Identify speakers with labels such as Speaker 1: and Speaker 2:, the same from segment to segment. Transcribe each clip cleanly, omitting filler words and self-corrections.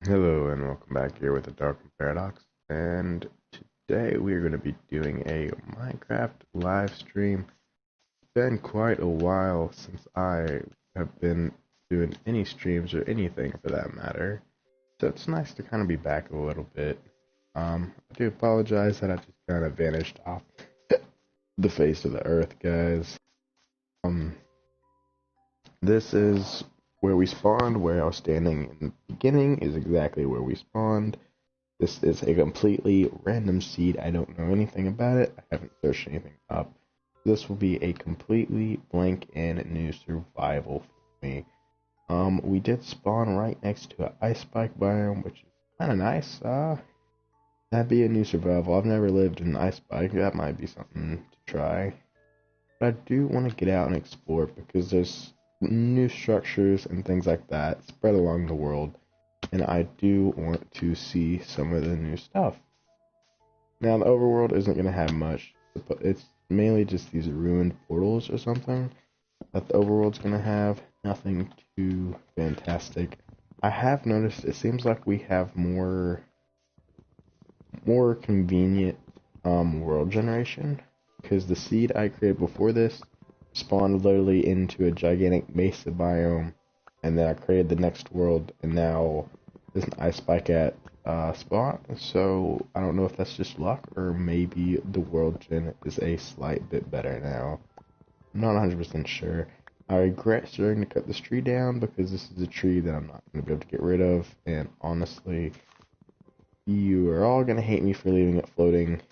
Speaker 1: Hello and welcome back here with the Darkened Paradox. And today we are going to be doing a Minecraft live stream. It's been quite a while since I have been doing any streams or anything for that matter. So it's nice to kind of be back a little bit. I do apologize that I just kind of vanished off the face of the earth, guys. Um, this is where we spawned. Where I was standing in the beginning is exactly where we spawned. This is a completely random seed. I don't know anything about it. I haven't searched anything up. This will be a completely blank and new survival for me. We did spawn right next to an ice spike biome, which is kind of nice. That'd be a new survival. I've never lived in an ice spike. That might be something to try. But I do want to get out and explore because there's new structures and things like that spread along the world. And I do want to see some of the new stuff. Now, the overworld isn't going to have much, but it's mainly just these ruined portals or something that the overworld's going to have. Nothing too fantastic. I have noticed it seems like we have more convenient world generation, because the seed I created before this spawned literally into a gigantic mesa biome, and then I created the next world, and now there's an ice spike at spot. So I don't know if that's just luck or maybe the world gen is a slight bit better now. I'm not 100% sure. I regret starting to cut this tree down because this is a tree that I'm not going to be able to get rid of, and honestly, you are all going to hate me for leaving it floating.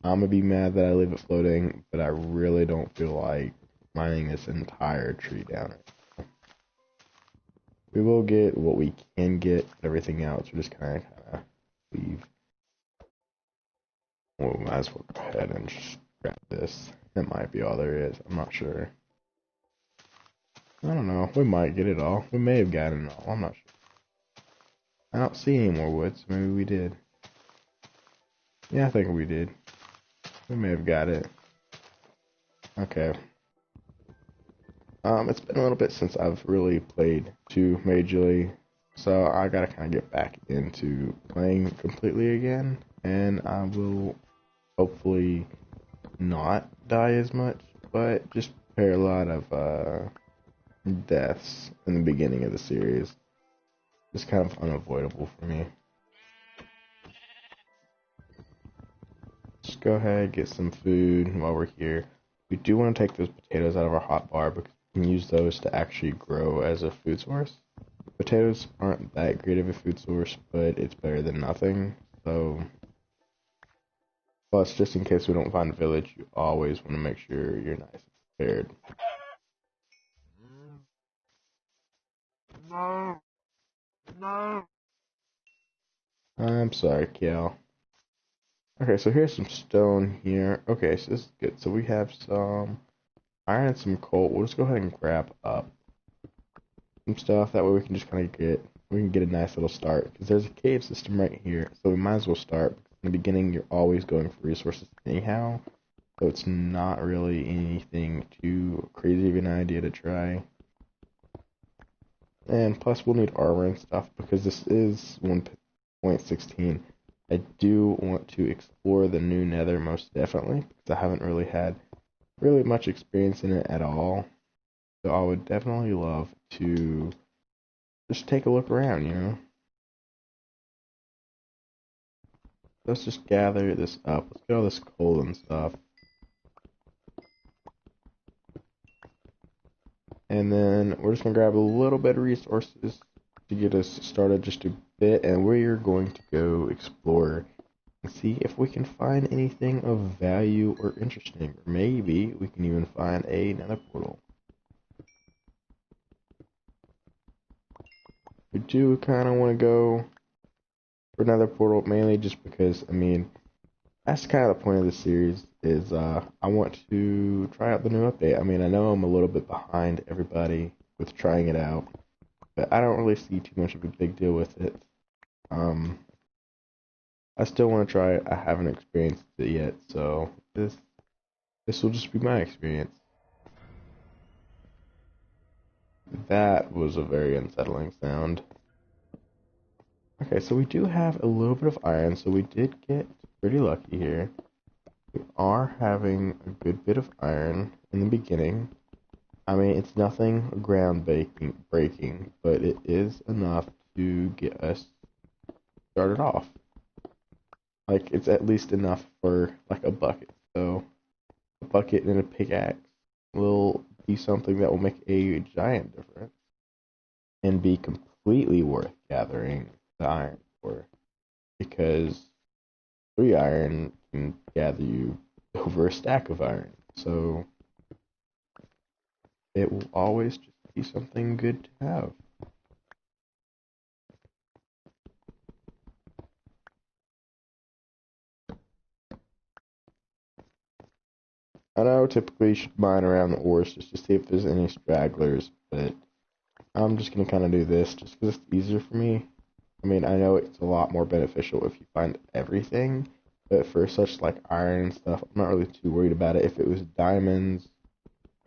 Speaker 1: I'm going to be mad that I leave it floating, but I really don't feel like mining this entire tree down. We will get what we can get, everything else we're just kind of leave. Well, we might as well go ahead and just grab this. That might be all there is. I'm not sure. I don't know. We might get it all. We may have gotten it all. I'm not sure. I don't see any more wood, so maybe we did. Yeah, I think we did. We may have got it. Okay. It's been a little bit since I've really played too majorly, so I gotta kind of get back into playing completely again, and I will hopefully not die as much, but just prepare a lot of deaths in the beginning of the series. It's kind of unavoidable for me. Just go ahead, get some food while we're here. We do want to take those potatoes out of our hotbar because we can use those to actually grow as a food source. Potatoes aren't that great of a food source, but it's better than nothing. So, plus, just in case we don't find a village, you always want to make sure you're nice and prepared. No, no. I'm sorry, Kel. Okay, so here's some stone here. Okay, so this is good. So we have some iron and some coal. We'll just go ahead and grab up some stuff. That way we can just kind of get a nice little start. Because there's a cave system right here, so we might as well start. In the beginning, you're always going for resources anyhow, so it's not really anything too crazy of an idea to try. And plus, we'll need armor and stuff because this is 1.16. I do want to explore the new Nether most definitely because I haven't really had much experience in it at all. So I would definitely love to just take a look around, you know. Let's just gather this up. Let's get all this coal and stuff. And then we're just going to grab a little bit of resources to get us started just a bit. And we're going to go explore and see if we can find anything of value or interesting. Or maybe we can even find another portal. We do kind of want to go for another portal, mainly just because, I mean, that's kind of the point of the series, is I want to try out the new update. I mean, I know I'm a little bit behind everybody with trying it out, but I don't really see too much of a big deal with it. I still want to try it. I haven't experienced it yet, so this will just be my experience. That was a very unsettling sound. Okay, so we do have a little bit of iron, so we did get pretty lucky here. We are having a good bit of iron in the beginning. I mean, it's nothing breaking, but it is enough to get us started off. Like, it's at least enough for, like, a bucket. So, a bucket and a pickaxe will be something that will make a giant difference and be completely worth gathering the iron for. Because 3 iron can gather you over a stack of iron. So, it will always just be something good to have. I know typically you should mine around the ores just to see if there's any stragglers, but I'm just going to kind of do this just because it's easier for me. I mean, I know it's a lot more beneficial if you find everything, but for such like iron and stuff, I'm not really too worried about it. If it was diamonds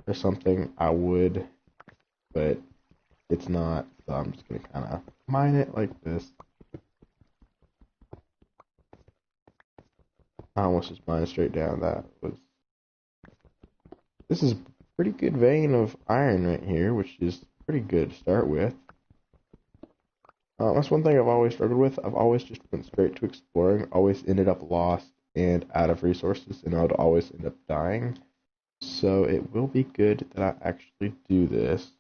Speaker 1: or something, I would, but it's not, so I'm just going to kind of mine it like this. I almost just mined straight down. This is a pretty good vein of iron right here, which is pretty good to start with. That's one thing I've always struggled with. I've always just went straight to exploring, always ended up lost and out of resources, and I would always end up dying. So it will be good that I actually do this.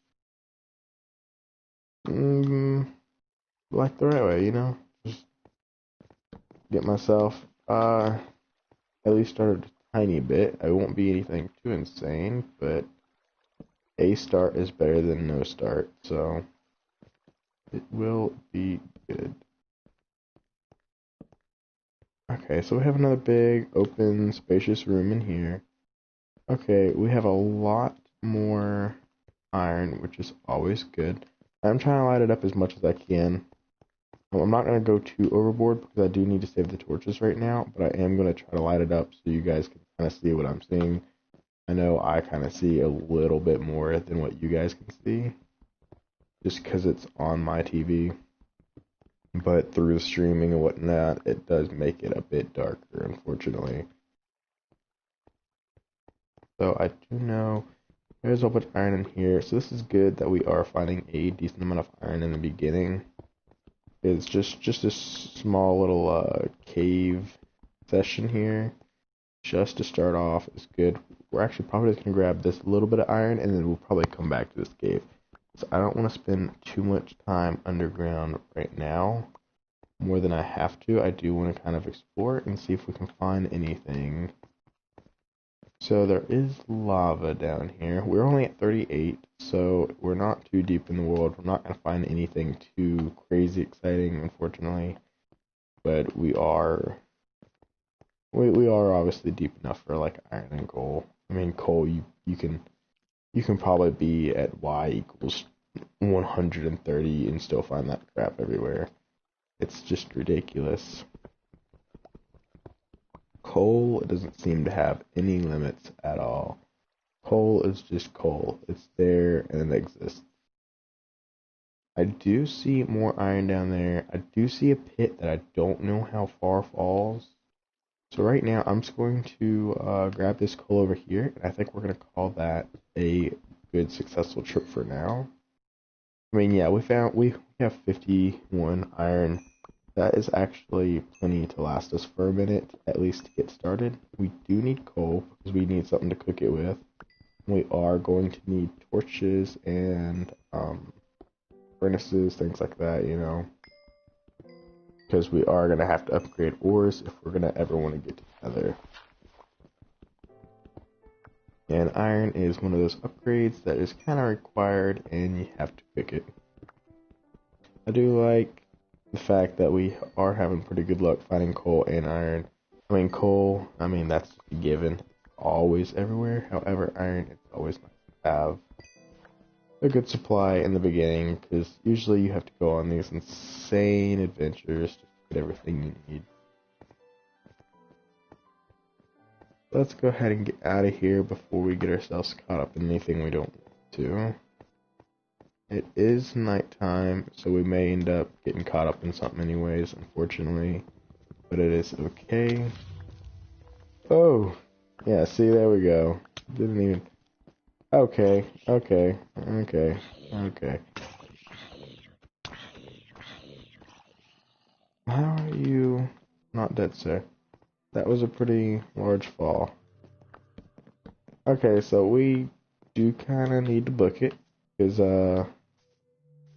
Speaker 1: Like the right way, you know? Just get myself, at least started a tiny bit. I won't be anything too insane, but a start is better than no start, so it will be good. Okay, so we have another big, open, spacious room in here. Okay, we have a lot more iron, which is always good. I'm trying to light it up as much as I can. I'm not going to go too overboard because I do need to save the torches right now, but I am going to try to light it up so you guys can kind of see what I'm seeing. I know I kind of see a little bit more than what you guys can see, just because it's on my TV. But through the streaming and whatnot, it does make it a bit darker, unfortunately. So I do know there's a whole bunch of iron in here. So this is good that we are finding a decent amount of iron in the beginning. It's just a small little cave session here, just to start off is good. We're actually probably just gonna grab this little bit of iron, and then we'll probably come back to this cave. So I don't want to spend too much time underground right now, more than I have to. I do want to kind of explore and see if we can find anything. So there is lava down here. We're only at 38, so we're not too deep in the world. We're not going to find anything too crazy exciting, unfortunately. But we are obviously deep enough for like iron and coal. I mean, coal you can probably be at y equals 130 and still find that crap everywhere. It's just ridiculous. Coal doesn't seem to have any limits at all. Coal is just coal. It's there and it exists. I do see more iron down there. I do see a pit that I don't know how far falls. So right now I'm just going to grab this coal over here, and I think we're going to call that a good successful trip for now. I mean, yeah, we have 51 iron. That is actually plenty to last us for a minute, at least to get started. We do need coal, because we need something to cook it with. We are going to need torches and furnaces, things like that, you know. Because we are going to have to upgrade ores if we're going to ever want to get together. And iron is one of those upgrades that is kind of required, and you have to pick it. I do like the fact that we are having pretty good luck finding coal and iron. I mean, coal, I mean, that's a given. It's always everywhere. However, iron, it's always nice to have a good supply in the beginning, because usually you have to go on these insane adventures to get everything you need. Let's go ahead and get out of here before we get ourselves caught up in anything we don't want to. It is nighttime, so we may end up getting caught up in something anyways, unfortunately. But it is okay. Oh! Yeah, see, there we go. Didn't even... Okay, okay, okay, okay. How are you not dead, sir? That was a pretty large fall. Okay, so we do kind of need to book it, because,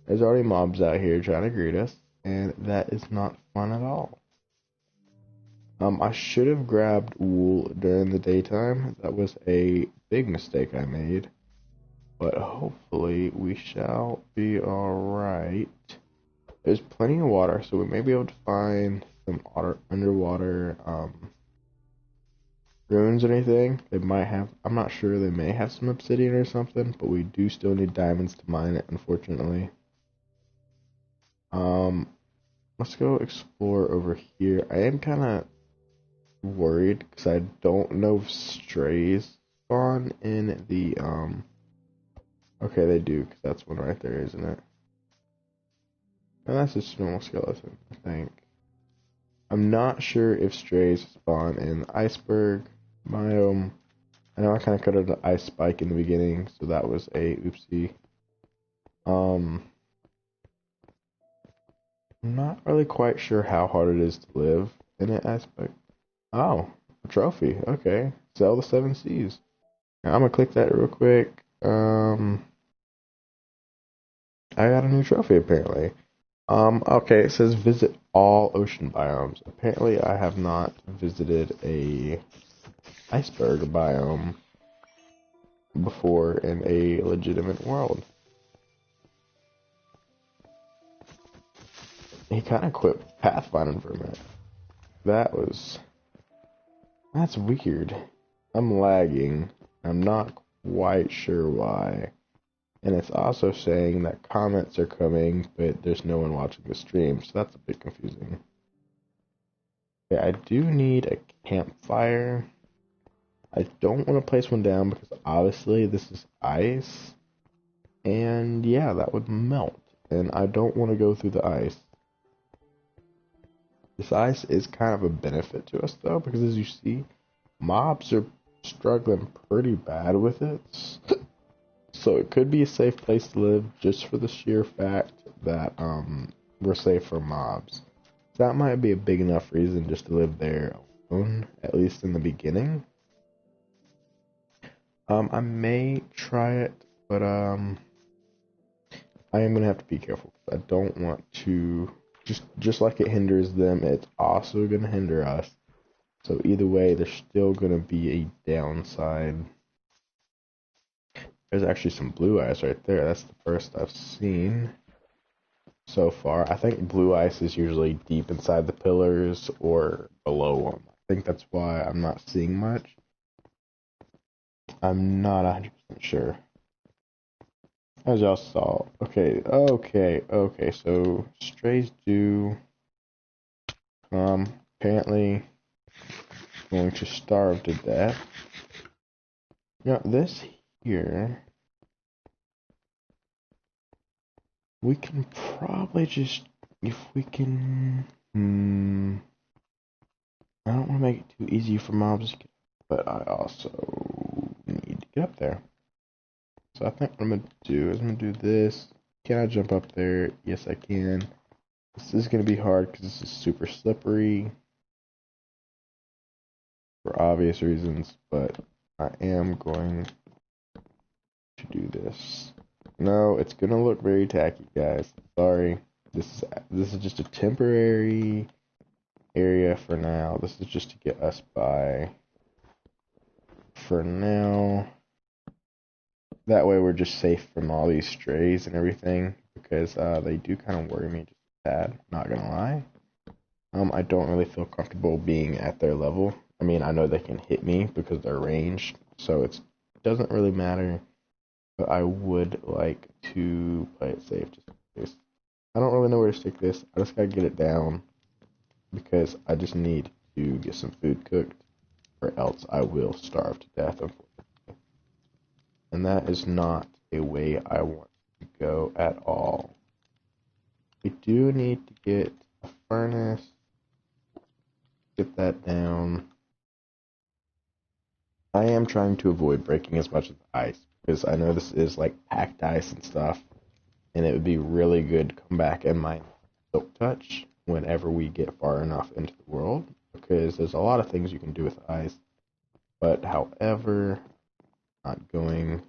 Speaker 1: there's already mobs out here trying to greet us, and that is not fun at all. I should have grabbed wool during the daytime. That was a big mistake I made. But hopefully we shall be alright. There's plenty of water, so we may be able to find some underwater ruins or anything. They might have, I'm not sure, they may have some obsidian or something, but we do still need diamonds to mine it, unfortunately. Let's go explore over here. I am kind of worried because I don't know if strays spawn in the okay, they do, because that's one right there, isn't it? And that's just a normal skeleton, I think. I'm not sure if strays spawn in the iceberg biome. I know I kind of cut out an ice spike in the beginning, so that was a oopsie. I'm not really quite sure how hard it is to live in an iceberg. Oh, a trophy. Okay, sell the 7 Cs. Now, I'm gonna click that real quick. I got a new trophy apparently. Okay, it says visit all ocean biomes. Apparently, I have not visited a iceberg biome before in a legitimate world. He kind of quit pathfinding for a minute. That's weird. I'm lagging. I'm not quite sure why. And it's also saying that comments are coming, but there's no one watching the stream, so that's a bit confusing. Yeah, I do need a campfire. I don't want to place one down because obviously this is ice. And yeah, that would melt. And I don't want to go through the ice. This ice is kind of a benefit to us though, because as you see, mobs are struggling pretty bad with it. So it could be a safe place to live just for the sheer fact that we're safe from mobs. That might be a big enough reason just to live there alone, at least in the beginning. I may try it, but I am gonna have to be careful. I don't want to just like it hinders them, it's also gonna hinder us. So either way, there's still gonna be a downside. There's actually some blue ice right there. That's the first I've seen so far. I think blue ice is usually deep inside the pillars or below them. I think that's why I'm not seeing much. I'm not 100% sure. As y'all saw. Okay, so strays do apparently going to starve to death. Now this here, we can probably just, if we can, I don't want to make it too easy for mobs to get, but I also need to get up there. So I think what I'm going to do is I'm going to do this. Can I jump up there? Yes, I can. This is going to be hard because this is super slippery for obvious reasons, but I am going to do this. No, it's going to look very tacky, guys. Sorry. This is just a temporary area for now. This is just to get us by for now. That way we're just safe from all these strays and everything, because they do kind of worry me just bad, not gonna lie. I don't really feel comfortable being at their level. I mean, I know they can hit me because they're ranged, so it doesn't really matter, but I would like to play it safe just in case. I don't really know where to stick this. I just gotta get it down because I just need to get some food cooked, or else I will starve to death, unfortunately. And that is not a way I want to go at all. We do need to get a furnace, get that down. I am trying to avoid breaking as much of the ice, because I know this is like packed ice and stuff, and it would be really good to come back and mine Silk Touch whenever we get far enough into the world, because there's a lot of things you can do with ice, but however, not going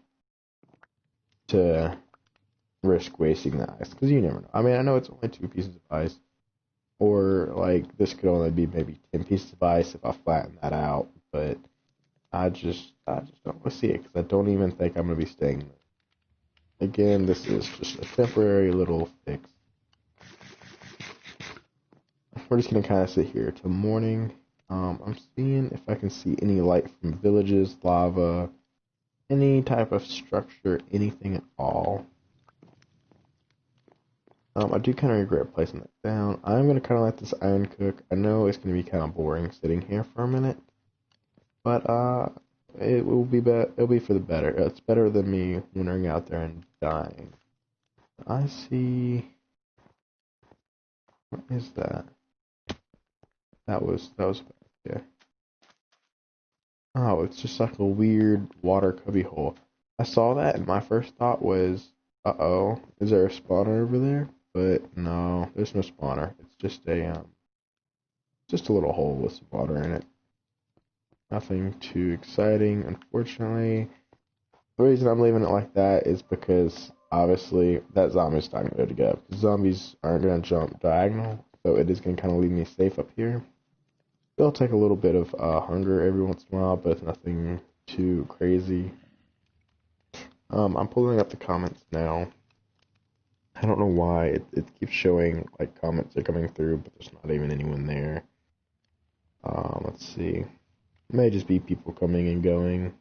Speaker 1: to risk wasting the ice, because you never know. I mean, I know it's only 2 pieces of ice, or like this could only be maybe 10 pieces of ice if I flatten that out, but I just don't want to see it, because I don't even think I'm going to be staying there. Again, this is just a temporary little fix. We're just going to kind of sit here till morning. I'm seeing if I can see any light from villages, lava, any type of structure, anything at all. I do kind of regret placing that down. I'm going to kind of let this iron cook. I know it's going to be kind of boring sitting here for a minute, but it will be it'll be for the better. It's better than me wandering out there and dying. I see. What is that? That was yeah. Oh, it's just like a weird water cubby hole. I saw that and my first thought was, uh-oh, is there a spawner over there? But no, there's no spawner. It's just a little hole with some water in it. Nothing too exciting, unfortunately. The reason I'm leaving it like that is because obviously that zombie's not gonna be able to get up. Zombies aren't gonna jump diagonal, so it is gonna kind of leave me safe up here. It'll take a little bit of hunger every once in a while, but it's nothing too crazy. I'm pulling up the comments now. I don't know why it keeps showing like comments are coming through, but there's not even anyone there. Let's see. It may just be people coming and going.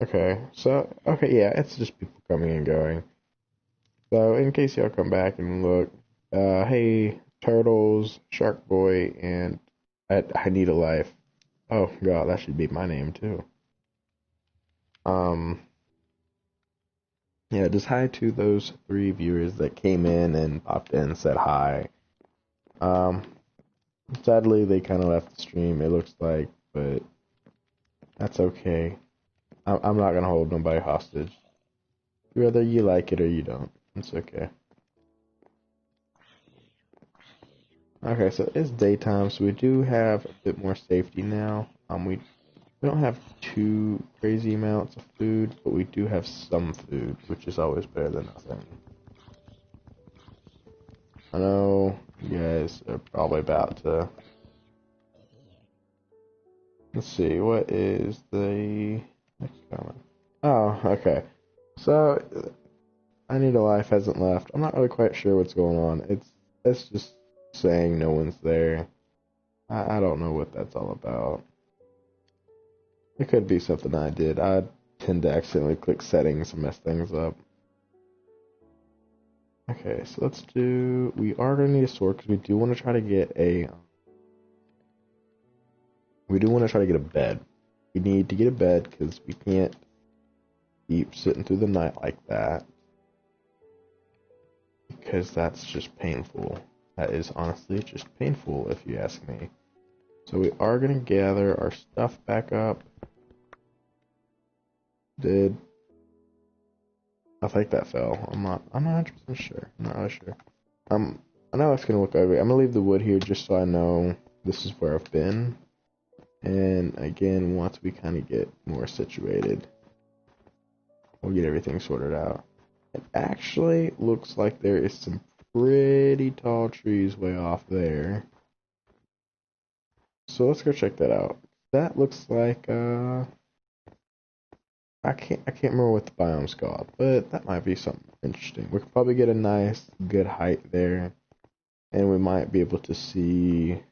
Speaker 1: Okay, yeah, it's just people coming and going. So, in case y'all come back and look, hey, Turtles, Shark Boy, and I Need a Life. Oh, God, that should be my name, too. Yeah, just hi to those 3 viewers that came in and popped in and said hi. Sadly, they kind of left the stream, it looks like, but that's okay. I'm not gonna hold nobody hostage. Whether you like it or you don't, it's okay. Okay, so it's daytime, so we do have a bit more safety now. We don't have too crazy amounts of food, but we do have some food, which is always better than nothing. I know you guys are probably about to... Let's see, what is the next comment? Oh, okay. So, I Need a Life hasn't left. I'm not really quite sure what's going on. It's just saying no one's there. I don't know what that's all about. It could be something I did. I tend to accidentally click settings and mess things up. Okay, so let's do... We are going to need a sword because we do want to try to get a... We do want to try to get a bed. We need to get a bed because we can't keep sitting through the night like that. Because that's just painful. That is honestly just painful if you ask me. So we are going to gather our stuff back up. I think that fell. I'm not 100% sure. I'm not really sure. I know it's going to look ugly. I'm going to leave the wood here just so I know this is where I've been. And again, once we kind of get more situated, we'll get everything sorted out. It actually looks like there is some pretty tall trees way off there. So let's go check that out. That looks like I can't remember what the biome's called, but that might be something interesting. We could probably get a nice good height there, and we might be able to see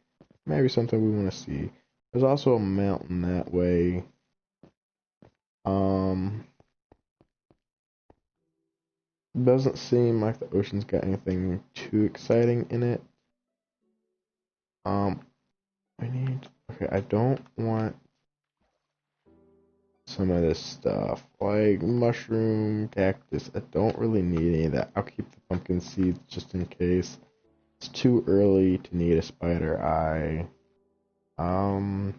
Speaker 1: maybe something we want to see. There's also a mountain that way. Doesn't seem like the ocean's got anything too exciting in it. I need Okay, I don't want some of this stuff, like mushroom, cactus. I don't really need any of that. I'll keep the pumpkin seeds just in case. It's too early to need a spider eye. I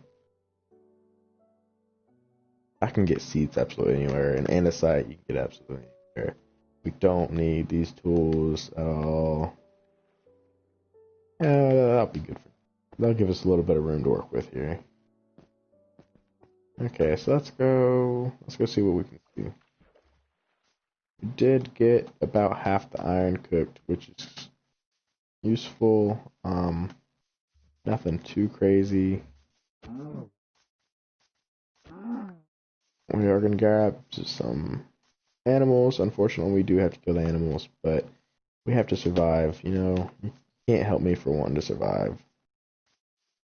Speaker 1: can get seeds absolutely anywhere, and andesite you can get absolutely anywhere. We don't need these tools at all. Yeah, that'll be good. That'll give us a little bit of room to work with here. Okay, so let's go see what we can see. We did get about half the iron cooked, which is useful. Nothing too crazy. We are gonna grab some animals. Unfortunately, we do have to kill the animals, but we have to survive. You know, you can't help me for wanting to survive.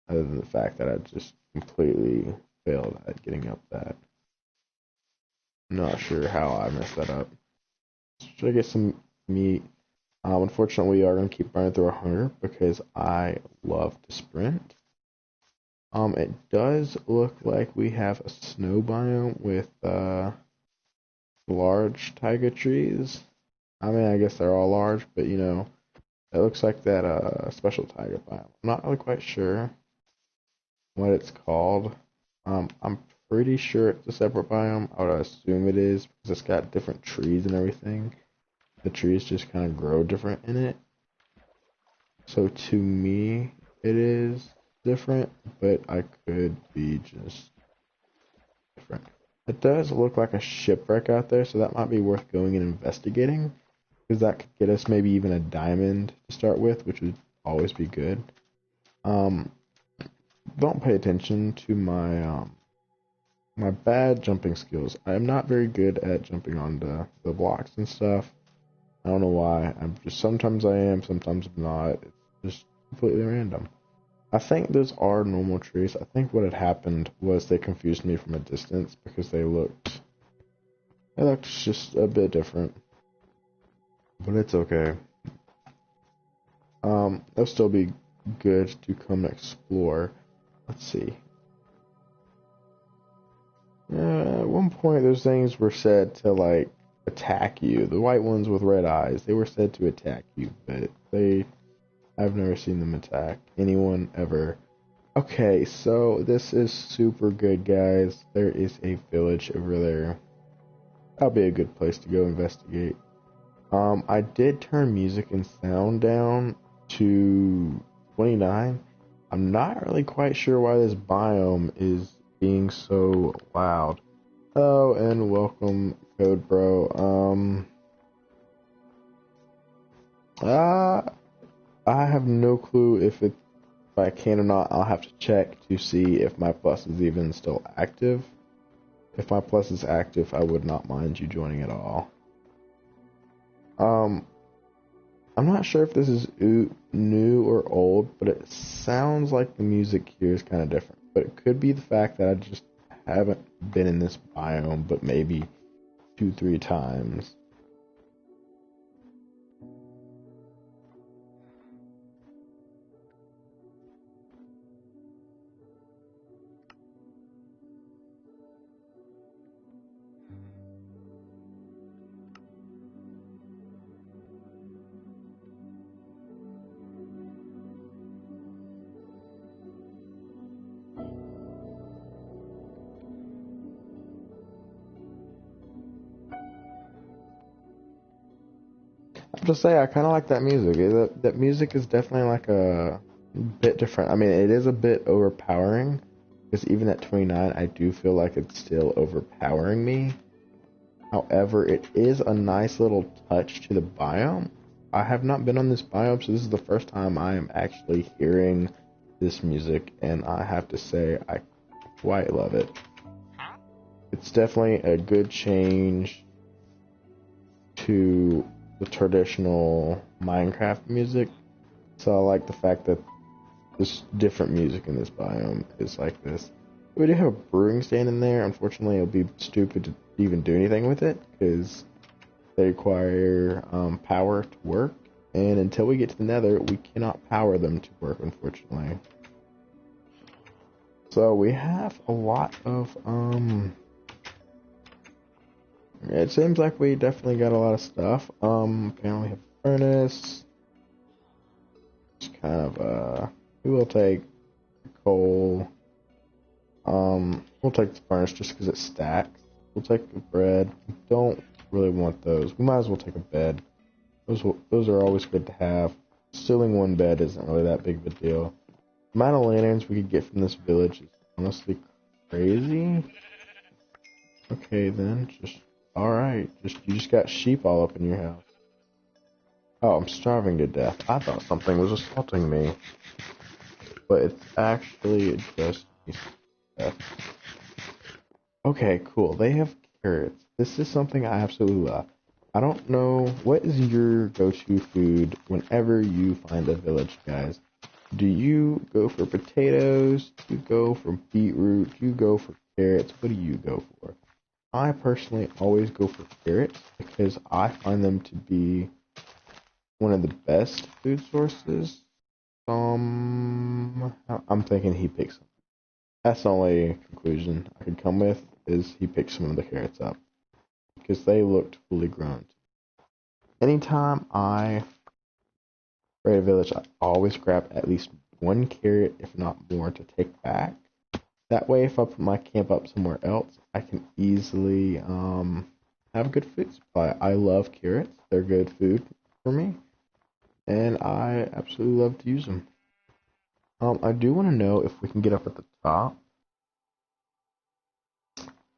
Speaker 1: Other than the fact that I just completely failed at getting up that. I'm not sure how I messed that up. Should I get some meat? Unfortunately, we are going to keep burning through our hunger because I love to sprint. It does look like we have a snow biome with large taiga trees. I mean, I guess they're all large, but you know, it looks like that special taiga biome. I'm not really quite sure what it's called. I'm pretty sure it's a separate biome. I would assume it is because it's got different trees and everything. The trees just kind of grow different in it. So to me, it is different, but I could be just different. It does look like a shipwreck out there, so that might be worth going and investigating, because that could get us maybe even a diamond to start with, which would always be good. Don't pay attention to my bad jumping skills. I'm not very good at jumping onto the blocks and stuff. I don't know why. Sometimes I am, sometimes I'm not. It's just completely random. I think those are normal trees. I think what had happened was they confused me from a distance because they looked just a bit different. But it's okay. It'll still be good to come and explore. Let's see. At one point, those things were said to, like, attack you. The white ones with red eyes, they were said to attack you, but I've never seen them attack anyone ever. Okay, so this is super good, guys. There is a village over there. That'll be a good place to go investigate. I did turn music and sound down to 29. I'm not really quite sure why this biome is being so loud. Hello and welcome, Code Bro. I have no clue if I can or not. I'll have to check to see if my plus is even still active. If my plus is active, I would not mind you joining at all. I'm not sure if this is new or old, but it sounds like the music here is kind of different. But it could be the fact that I just haven't been in this biome, but maybe 2-3 times. I have to say, I kind of like that music. That music is definitely like a bit different. I mean, it is a bit overpowering, because even at 29, I do feel like it's still overpowering me. However, it is a nice little touch to the biome. I have not been on this biome, so this is the first time I am actually hearing this music, and I have to say, I quite love it. It's definitely a good change to the traditional Minecraft music. So I like the fact that there's different music in this biome is like this. We do have a brewing stand in there. Unfortunately, it'll be stupid to even do anything with it because they require power to work. And until we get to the nether, we cannot power them to work, unfortunately. So we have a lot of, it seems like we definitely got a lot of stuff. Apparently we have a furnace. It's kind of, we will take coal. We'll take the furnace just because it stacks. We'll take the bread. We don't really want those. We might as well take a bed. Those are always good to have. Stealing one bed isn't really that big of a deal. The amount of lanterns we could get from this village is honestly crazy. Okay then, alright. You just got sheep all up in your house. Oh, I'm starving to death. I thought something was assaulting me. But it's actually just death. Okay, cool. They have carrots. This is something I absolutely love. I don't know, what is your go-to food whenever you find a village, guys? Do you go for potatoes? Do you go for beetroot? Do you go for carrots? What do you go for? I personally always go for carrots because I find them to be one of the best food sources. I'm thinking he picks them. That's the only conclusion I could come with, is he picked some of the carrots up. Because they looked fully grown. Anytime I raid a village, I always grab at least one carrot, if not more, to take back. That way, if I put my camp up somewhere else, I can easily have a good food supply. I love carrots. They're good food for me. And I absolutely love to use them. I do want to know if we can get up at the top.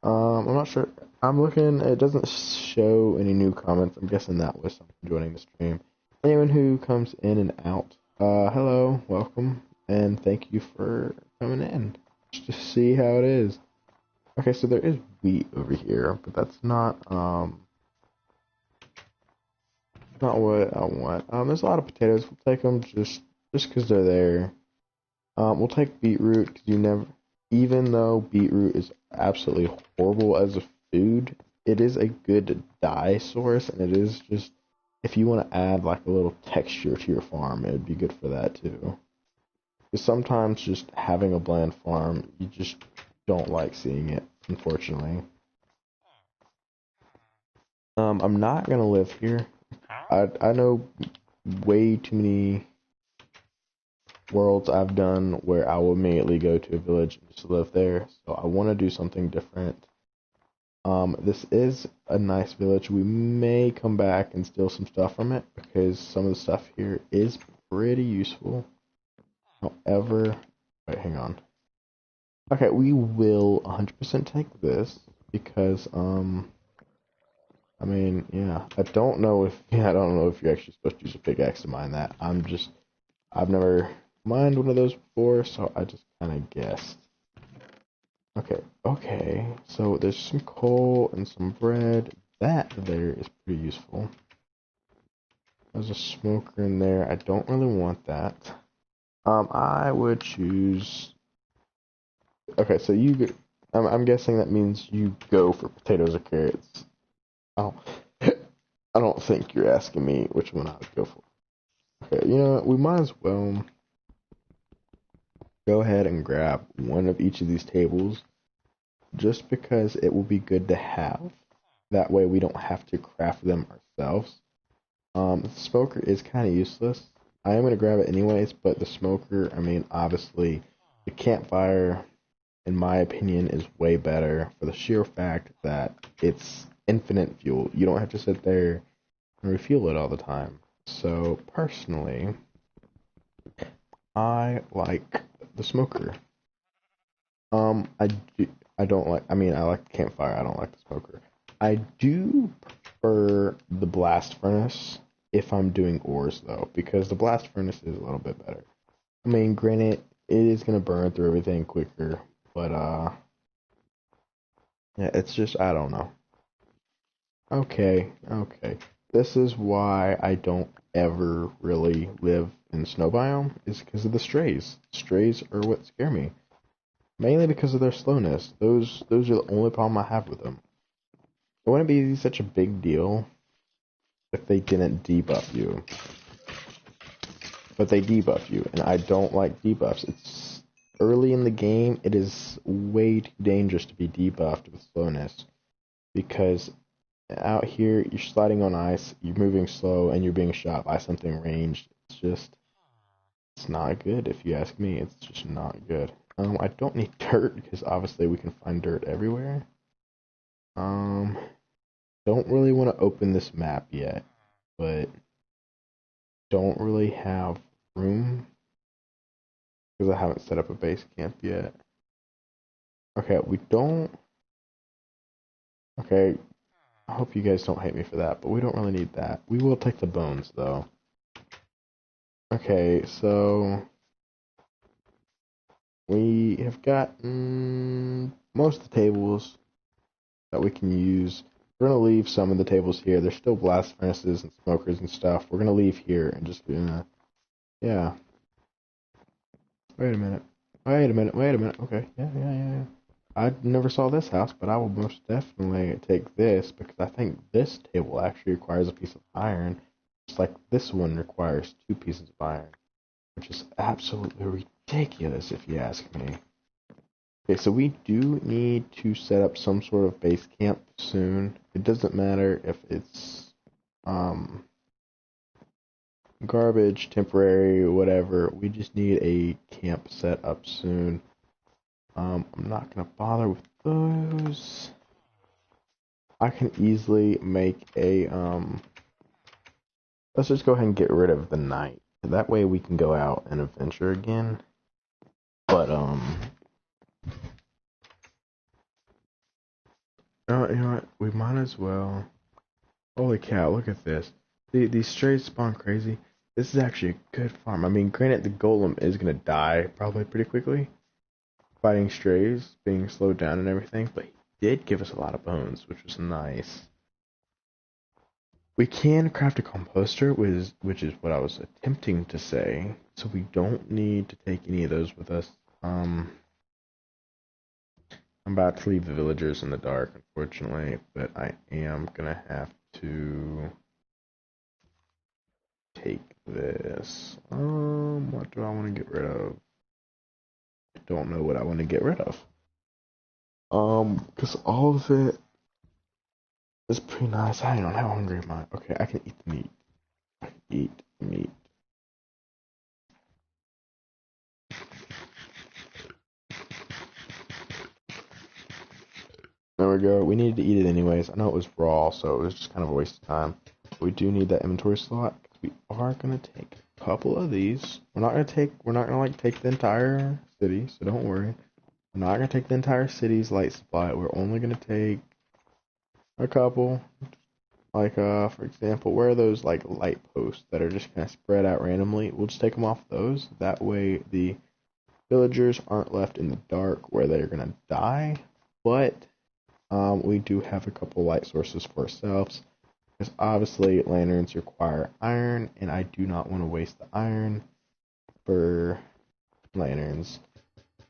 Speaker 1: I'm not sure. I'm looking. It doesn't show any new comments. I'm guessing that was someone joining the stream. Anyone who comes in and out, hello, welcome, and thank you for coming in. Just to see how it is. Okay, so there is wheat over here, but that's not what I want. There's a lot of potatoes. We'll take them just because they're there. We'll take beetroot because you never. Even though beetroot is absolutely horrible as a food, it is a good dye source, and it is just, if you want to add like a little texture to your farm, it would be good for that too. Because sometimes just having a bland farm, you just don't like seeing it, unfortunately. I'm not gonna live here. I know way too many worlds I've done where I will immediately go to a village and just live there, so I want to do something different. This is a nice village. We may come back and steal some stuff from it because some of the stuff here is pretty useful. However, wait, hang on. Okay, we will 100% take this because I mean, yeah, I don't know if you're actually supposed to use a pickaxe to mine that. I've never mined one of those before, so I just kind of guessed. Okay, so there's some coal and some bread. That there is pretty useful. There's a smoker in there. I don't really want that. I would choose. Okay, so I'm guessing that means you go for potatoes or carrots. Oh, I don't think you're asking me which one I would go for. Okay, you know what? We might as well go ahead and grab one of each of these tables, just because it will be good to have. That way we don't have to craft them ourselves. The smoker is kind of useless. I am going to grab it anyways, but the smoker, I mean, obviously, the campfire, in my opinion, is way better for the sheer fact that it's infinite fuel. You don't have to sit there and refuel it all the time. So, personally, I like the smoker. I don't like, I mean, I like the campfire, I don't like the smoker. I do prefer the blast furnace if I'm doing ores, though, because the blast furnace is a little bit better. I mean, granted, it is going to burn through everything quicker, but, yeah, it's just, I don't know. Okay. This is why I don't ever really live in snow biome, is because of the strays. Strays are what scare me. Mainly because of their slowness. Those are the only problem I have with them. It wouldn't be such a big deal if they didn't debuff you. But they debuff you, and I don't like debuffs. early in the game, it is way too dangerous to be debuffed with slowness because out here you're sliding on ice, you're moving slow, and you're being shot by something ranged. It's not good if you ask me. It's just not good. I don't need dirt because obviously we can find dirt everywhere. Don't really want to open this map yet, but don't really have room because I haven't set up a base camp yet. Okay, we don't. Okay, I hope you guys don't hate me for that, but we don't really need that. We will take the bones though. Okay, so we have got most of the tables that we can use. We're going to leave some of the tables here. There's still blast furnaces and smokers and stuff. We're going to leave here and just, yeah. Wait a minute. Okay, yeah. I never saw this house, but I will most definitely take this because I think this table actually requires a piece of iron, just like this one requires 2 pieces of iron, which is absolutely ridiculous if you ask me. Okay, so we do need to set up some sort of base camp soon. It doesn't matter if it's garbage, temporary, whatever. We just need a camp set up soon. I'm not gonna bother with those. I can easily make a let's just go ahead and get rid of the night. That way we can go out and adventure again. But you know what? We might as well. Holy cow, look at this. These strays spawn crazy. This is actually a good farm. I mean, granted, the golem is going to die probably pretty quickly. Fighting strays, being slowed down and everything. But he did give us a lot of bones, which was nice. We can craft a composter, which is what I was attempting to say. So we don't need to take any of those with us. I'm about to leave the villagers in the dark, unfortunately, but I am gonna have to take this. What do I want to get rid of? I don't know what I want to get rid of. Because all of it is pretty nice. Hang on, how hungry am I? Okay, I can eat the meat. I can eat meat. There we go. We needed to eat it anyways. I know it was raw, so it was just kind of a waste of time. But we do need that inventory slot. We are gonna take a couple of these. We're not gonna like take the entire city, so don't worry. We're not gonna take the entire city's light supply. We're only gonna take a couple. Like for example, where are those like light posts that are just kind of spread out randomly? We'll just take them off those. That way the villagers aren't left in the dark where they're gonna die. But we do have a couple light sources for ourselves. Because obviously lanterns require iron, and I do not want to waste the iron for lanterns.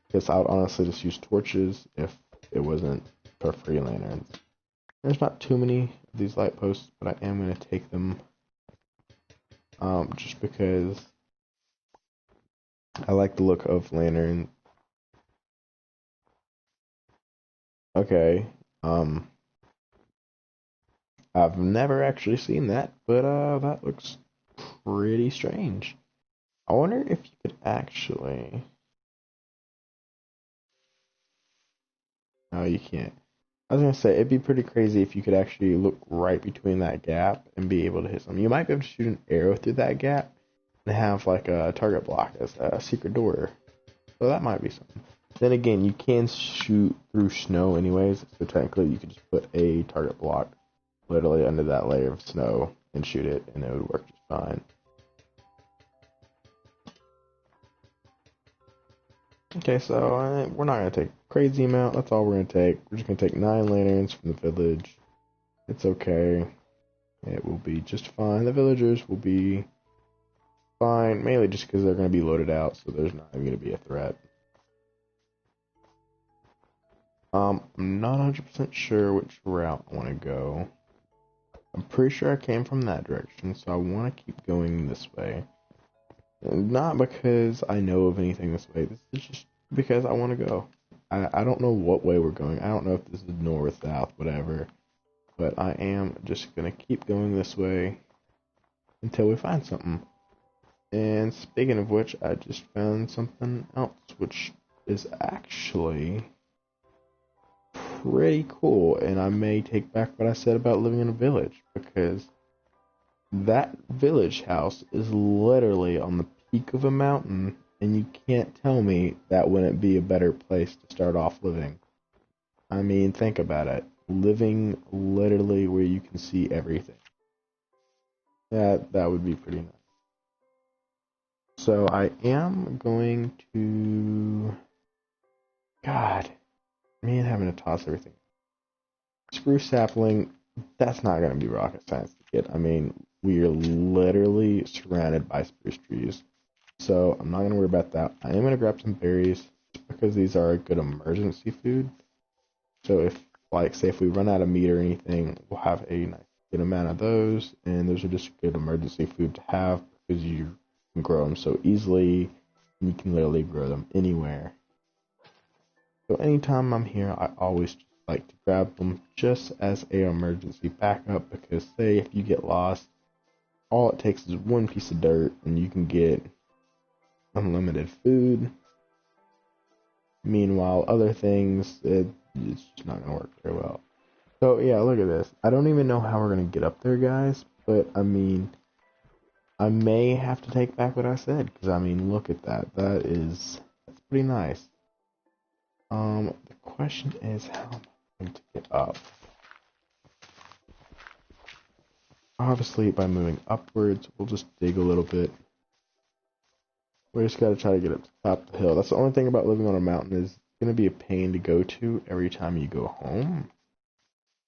Speaker 1: Because I would honestly just use torches if it wasn't for free lanterns. There's not too many of these light posts, but I am going to take them just because I like the look of lantern. Okay, I've never actually seen that, but that looks pretty strange. I wonder if you could actually... No, you can't. I was gonna say, it'd be pretty crazy if you could actually look right between that gap and be able to hit something. You might be able to shoot an arrow through that gap and have like a target block as a secret door. So that might be something. Then again, you can shoot through snow anyways, so technically you could just put a target block literally under that layer of snow and shoot it, and it would work just fine. Okay, so we're not going to take a crazy amount. That's all we're going to take. We're just going to take 9 lanterns from the village. It's okay. It will be just fine. The villagers will be fine, mainly just because they're going to be loaded out, so there's not even going to be a threat. I'm not 100% sure which route I want to go. I'm pretty sure I came from that direction, so I want to keep going this way. Not because I know of anything this way. This is just because I want to go. I don't know what way we're going. I don't know if this is north, south, whatever. But I am just gonna keep going this way until we find something. And speaking of which, I just found something else, which is actually pretty cool. And I may take back what I said about living in a village, because that village house is literally on the peak of a mountain, and you can't tell me that wouldn't be a better place to start off living. I mean, think about it. Living literally where you can see everything. That would be pretty nice. So I am going to... God, me and having to toss everything. Spruce sapling, that's not going to be rocket science to get. I mean, we are literally surrounded by spruce trees. So I'm not going to worry about that. I am going to grab some berries because these are a good emergency food. So if, like, say if we run out of meat or anything, we'll have a nice good amount of those. And those are just good emergency food to have because you can grow them so easily. And you can literally grow them anywhere. So anytime I'm here, I always just like to grab them just as a emergency backup, because say if you get lost, all it takes is one piece of dirt and you can get unlimited food. Meanwhile, other things, it's just not going to work very well. So yeah, look at this. I don't even know how we're going to get up there, guys, but I mean, I may have to take back what I said, because I mean, look at that. That's pretty nice. The question is, how am I going to get up? Obviously, by moving upwards, we'll just dig a little bit. We just gotta try to get up to the top of the hill. That's the only thing about living on a mountain, is it's gonna be a pain to go to every time you go home.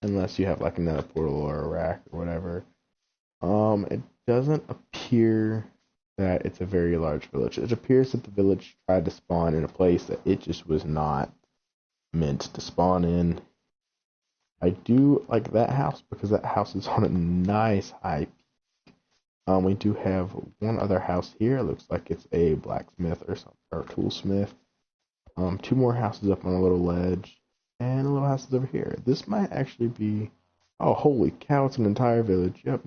Speaker 1: Unless you have like another portal or a rack or whatever. It doesn't appear that it's a very large village. It appears that the village tried to spawn in a place that it just was not meant to spawn in. I do like that house because that house is on a nice high peak. We do have one other house here. It looks like it's a blacksmith or something, or toolsmith. Two more houses up on a little ledge, and a little houses over here. This might actually be... Oh, holy cow, it's an entire village. Yep.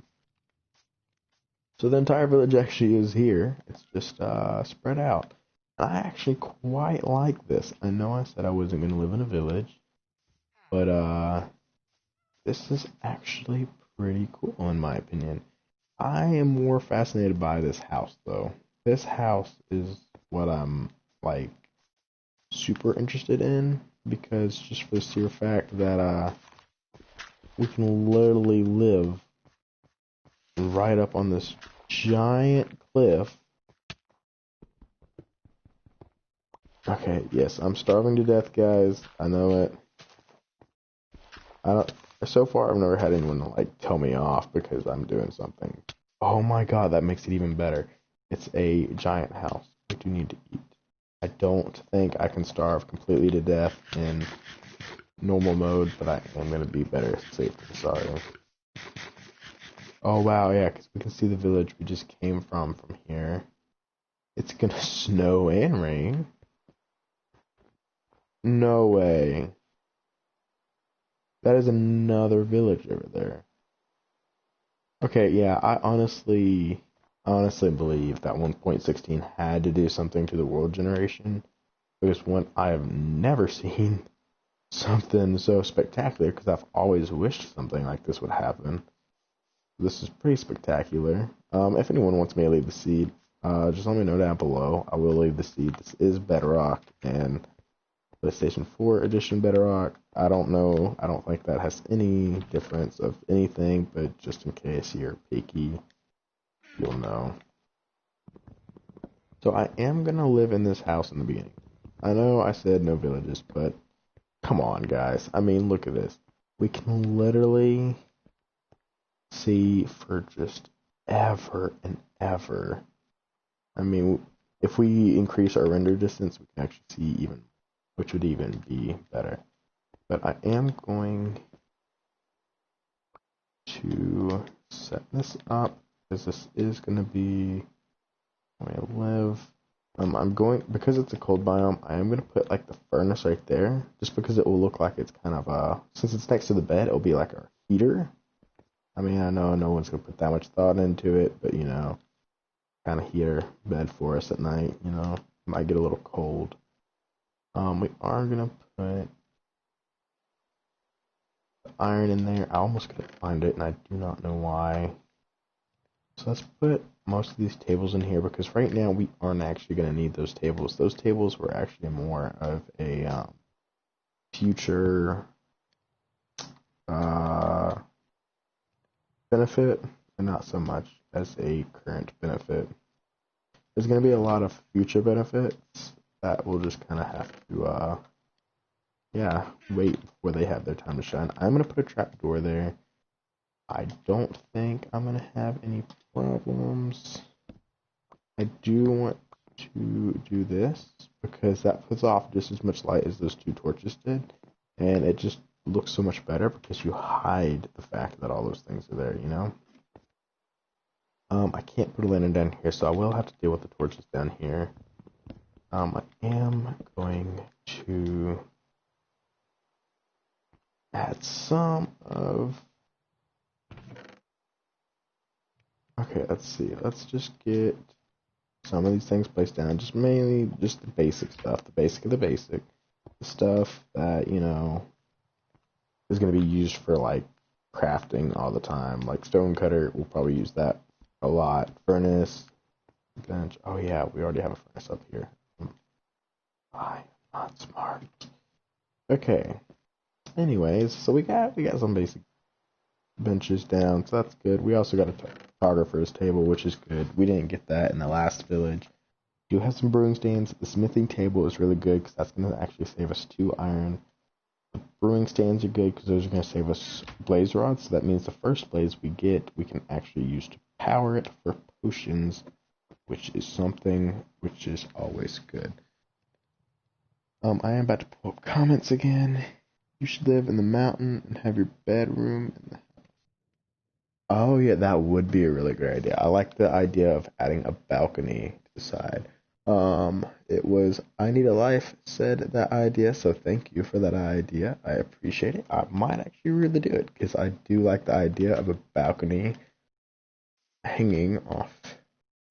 Speaker 1: So the entire village actually is here. It's just spread out. I actually quite like this. I know I said I wasn't going to live in a village, but this is actually pretty cool in my opinion. I am more fascinated by this house though. This house is what I'm like super interested in, because just for the sheer fact that we can literally live right up on this giant cliff. Okay, yes, I'm starving to death, guys. I know it. I don't. So far, I've never had anyone like tell me off because I'm doing something. Oh my god, that makes it even better. It's a giant house. I do need to eat. I don't think I can starve completely to death in normal mode, but I am going to be better safe than sorry. Oh wow, yeah, because we can see the village we just came from here. It's going to snow and rain. No way. That is another village over there. Okay, yeah, I honestly believe that 1.16 had to do something to the world generation, because one, I have never seen something so spectacular, because I've always wished something like this would happen. This is pretty spectacular. If anyone wants me to leave the seed, just let me know down below. I will leave the seed. This is Bedrock, and PlayStation 4 edition Bedrock. I don't know. I don't think that has any difference of anything, but just in case you're picky, you'll know. So I am going to live in this house in the beginning. I know I said no villages, but come on, guys. I mean, look at this. We can literally see for just ever and ever. I mean, if we increase our render distance, we can actually see even, which would even be better. But I am going to set this up, because this is going to be where I live. I'm going, because it's a cold biome, I am going to put like the furnace right there, just because it will look like it's kind of, since it's next to the bed, it'll be like a heater. I mean, I know no one's going to put that much thought into it, but you know, kind of heater bed for us at night, you know, might get a little cold. We are going to put the iron in there. I almost couldn't find it, and I do not know why. So let's put most of these tables in here because right now we aren't actually going to need those tables. Those tables were actually more of a future benefit and not so much as a current benefit. There's going to be a lot of future benefits that we'll just kind of have to, yeah, wait before they have their time to shine. I'm going to put a trapdoor there. I don't think I'm going to have any problems. I do want to do this because that puts off just as much light as those two torches did, and it just looks so much better because you hide the fact that all those things are there, you know? I can't put a lantern down here, so I will have to deal with the torches down here. I am going to add some of... Okay, let's see. Let's just get some of these things placed down. Just mainly just the basic stuff. The basic of the basic. The stuff that, you know, is going to be used for, like, crafting all the time. Like, stone cutter, we'll probably use that a lot. Furnace, bench. Oh, yeah, we already have a furnace up here. I'm not smart. Okay. Anyways, so we got some basic benches down, so that's good. We also got a photographer's table, which is good. We didn't get that in the last village. We do have some brewing stands. The smithing table is really good because that's going to actually save us 2 iron. The brewing stands are good because those are going to save us blaze rods. So that means the first blaze we get, we can actually use to power it for potions, which is something which is always good. I am about to pull up comments again. You should live in the mountain and have your bedroom in the... Oh yeah, that would be a really great idea. I like the idea of adding a balcony to the side. It was I Need a Life said that idea, so thank you for that idea. I appreciate it. I might actually really do it because I do like the idea of a balcony hanging off.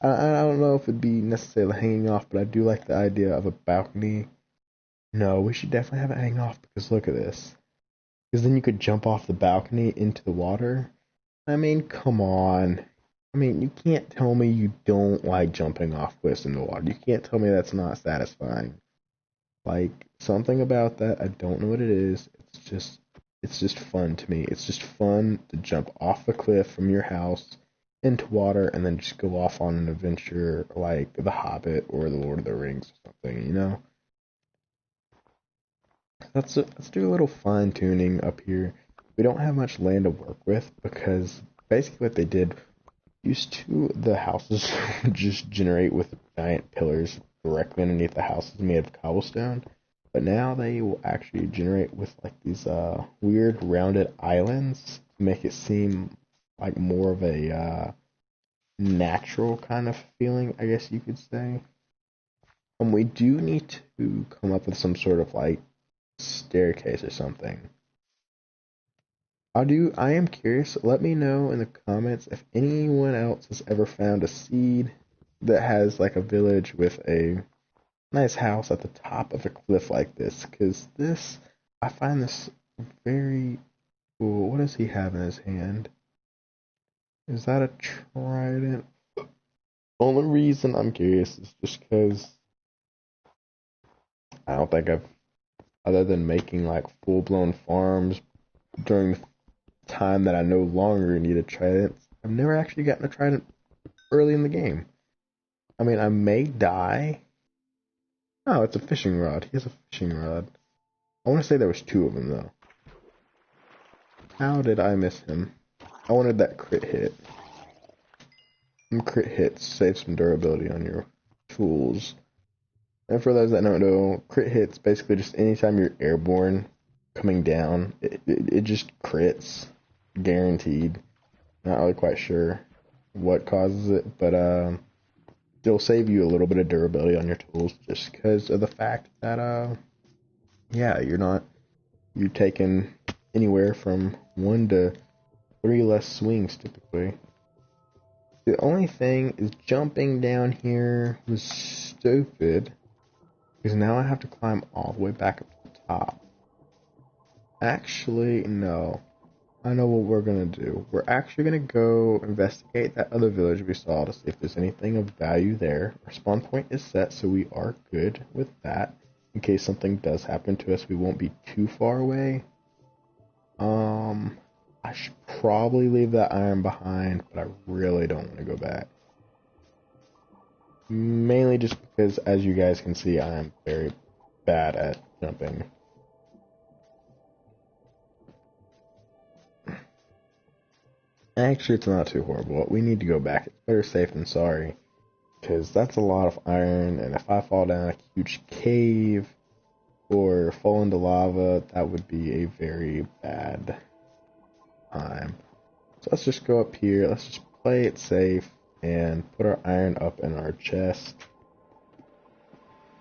Speaker 1: I don't know if it'd be necessarily hanging off, but I do like the idea of a balcony. No, we should definitely have it hang off because look at this. Because then you could jump off the balcony into the water. I mean, come on. I mean, you can't tell me you don't like jumping off cliffs in the water. You can't tell me that's not satisfying. Like, something about that, I don't know what it is. It's just fun to me. It's just fun to jump off a cliff from your house into water and then just go off on an adventure like The Hobbit or The Lord of the Rings or something, you know? Let's do a little fine tuning up here. We don't have much land to work with because basically what they did used to the houses just generate with giant pillars directly underneath the houses made of cobblestone, but now they will actually generate with like these weird rounded islands to make it seem like more of a natural kind of feeling, I guess you could say. We do need to come up with some sort of like staircase or something. I am curious. Let me know in the comments if anyone else has ever found a seed that has like a village with a nice house at the top of a cliff like this. Because this, I find this very cool. What does he have in his hand? Is that a trident? Only reason I'm curious is just because I don't think I've, other than making like full-blown farms during the time that I no longer need a trident, I've never actually gotten a trident early in the game. I mean, I may die. Oh, it's a fishing rod. He has a fishing rod. I want to say there was 2 of them, though. How did I miss him? I wanted that crit hit. Some crit hits save some durability on your tools. And for those that don't know, crit hits basically just anytime you're airborne coming down, it just crits. Guaranteed. Not really quite sure what causes it, but it'll save you a little bit of durability on your tools just because of the fact that yeah, you're taking anywhere from 1 to 3 less swings typically. The only thing is jumping down here was stupid because now I have to climb all the way back up to the top. Actually, no. I know what we're gonna do. We're actually gonna go investigate that other village we saw to see if there's anything of value there. Our spawn point is set, so we are good with that. In case something does happen to us, we won't be too far away. I should probably leave that iron behind, but I really don't want to go back. Mainly just because, as you guys can see, I am very bad at jumping. Actually, it's not too horrible. We need to go back. It's better safe than sorry. Because that's a lot of iron, and if I fall down a huge cave or fall into lava, that would be a very bad time. So let's just go up here. Let's just play it safe and put our iron up in our chest.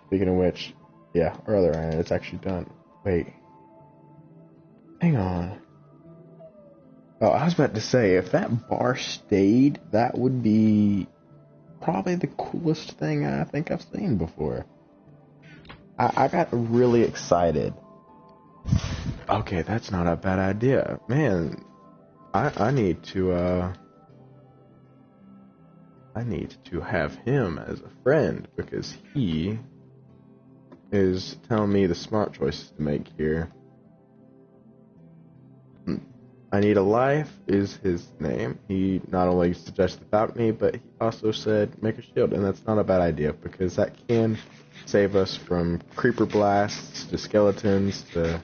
Speaker 1: Speaking of which, yeah, our other iron is actually done. Wait. Hang on. Oh, I was about to say, if that bar stayed, that would be probably the coolest thing I think I've seen before. I got really excited. Okay, that's not a bad idea. Man, I need to have him as a friend because he is telling me the smart choices to make here. I Need a Life is his name. He not only suggested about me, but he also said make a shield, and that's not a bad idea because that can save us from creeper blasts to skeletons to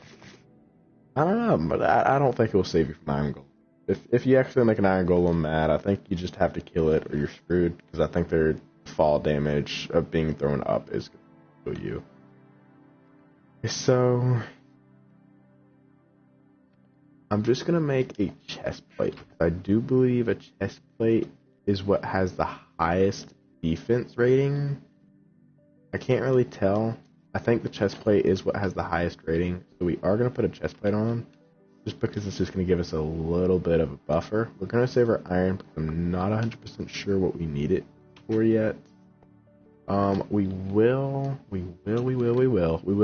Speaker 1: I don't know, but I don't think it will save you from iron golem. If you actually make an iron golem mad, I think you just have to kill it or you're screwed because I think their fall damage of being thrown up is going to kill you. So I'm just going to make a chest plate. I do believe a chest plate is what has the highest defense rating. I can't really tell. I think the chest plate is what has the highest rating. So we are going to put a chest plate on just because it's just going to give us a little bit of a buffer. We're going to save our iron because I'm not 100% sure what we need it for yet. We will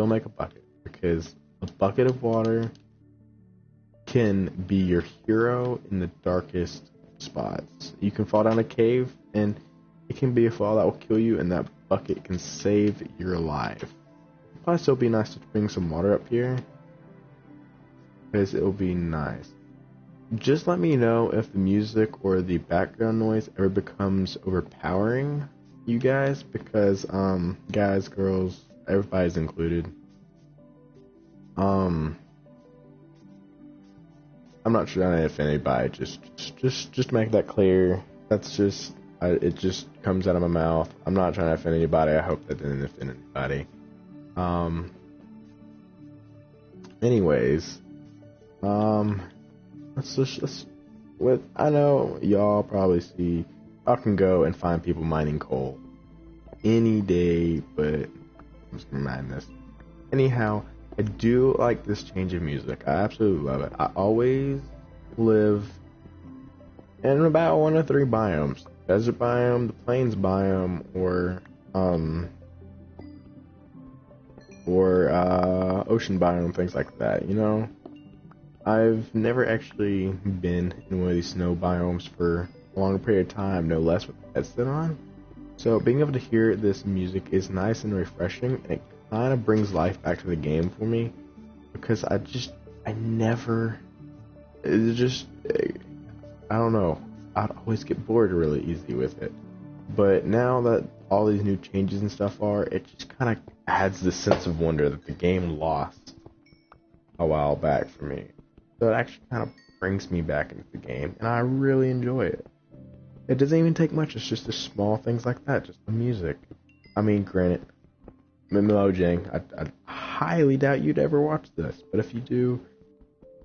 Speaker 1: make a bucket because a bucket of water can be your hero in the darkest spots. You can fall down a cave and it can be a fall that will kill you, and that bucket can save your life. It'd probably still be nice to bring some water up here because it will be nice. Just let me know if the music or the background noise ever becomes overpowering, you guys, because guys, girls, everybody's included. I'm not sure if anybody, just make that clear. That's just, it just comes out of my mouth. I'm not trying to offend anybody. I hope that didn't offend anybody. Anyways, I know y'all probably see, I can go and find people mining coal any day, but I'm just gonna mind this. Anyhow, I do like this change of music. I absolutely love it. I always live in about 1 or 3 biomes. Desert biome, the plains biome, or ocean biome, things like that, you know? I've never actually been in one of these snow biomes for a longer period of time, no less with the headset on. So being able to hear this music is nice and refreshing, and it kind of brings life back to the game for me, because I don't know, I'd always get bored really easy with it. But now that all these new changes and stuff are, it just kind of adds this sense of wonder that the game lost a while back for me. So it actually kind of brings me back into the game, and I really enjoy it. It doesn't even take much, it's just the small things like that, just the music. I mean, granted, Mojang, I highly doubt you'd ever watch this, but if you do,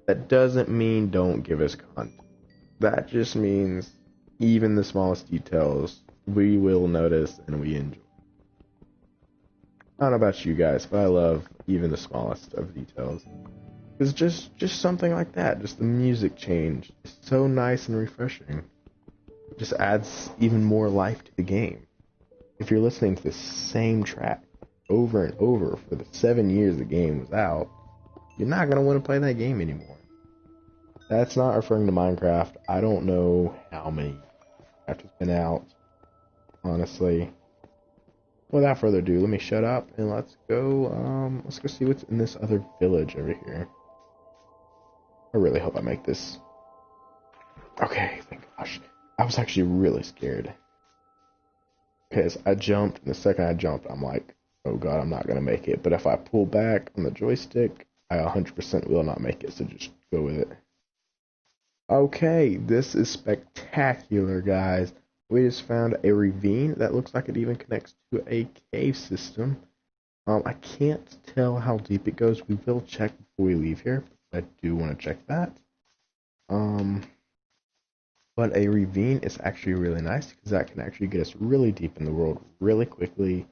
Speaker 1: that doesn't mean don't give us content. That just means even the smallest details we will notice and we enjoy. I don't know about you guys, but I love even the smallest of details. It's just something like that, just the music change. It's so nice and refreshing. It just adds even more life to the game. If you're listening to the same track over and over for the 7 years the game was out, you're not going to want to play that game anymore. That's not referring to Minecraft. I don't know how many Minecraft has been out, honestly. Without further ado, let me shut up and let's go see what's in this other village over here. I really hope I make this. Okay, thank gosh. I was actually really scared. Because I jumped, and the second I jumped, I'm like, oh god, I'm not going to make it. But if I pull back on the joystick, I 100% will not make it, so just go with it. Okay, this is spectacular, guys. We just found a ravine that looks like it even connects to a cave system. I can't tell how deep it goes. We will check before we leave here. I do want to check that. But a ravine is actually really nice because that can actually get us really deep in the world really quickly.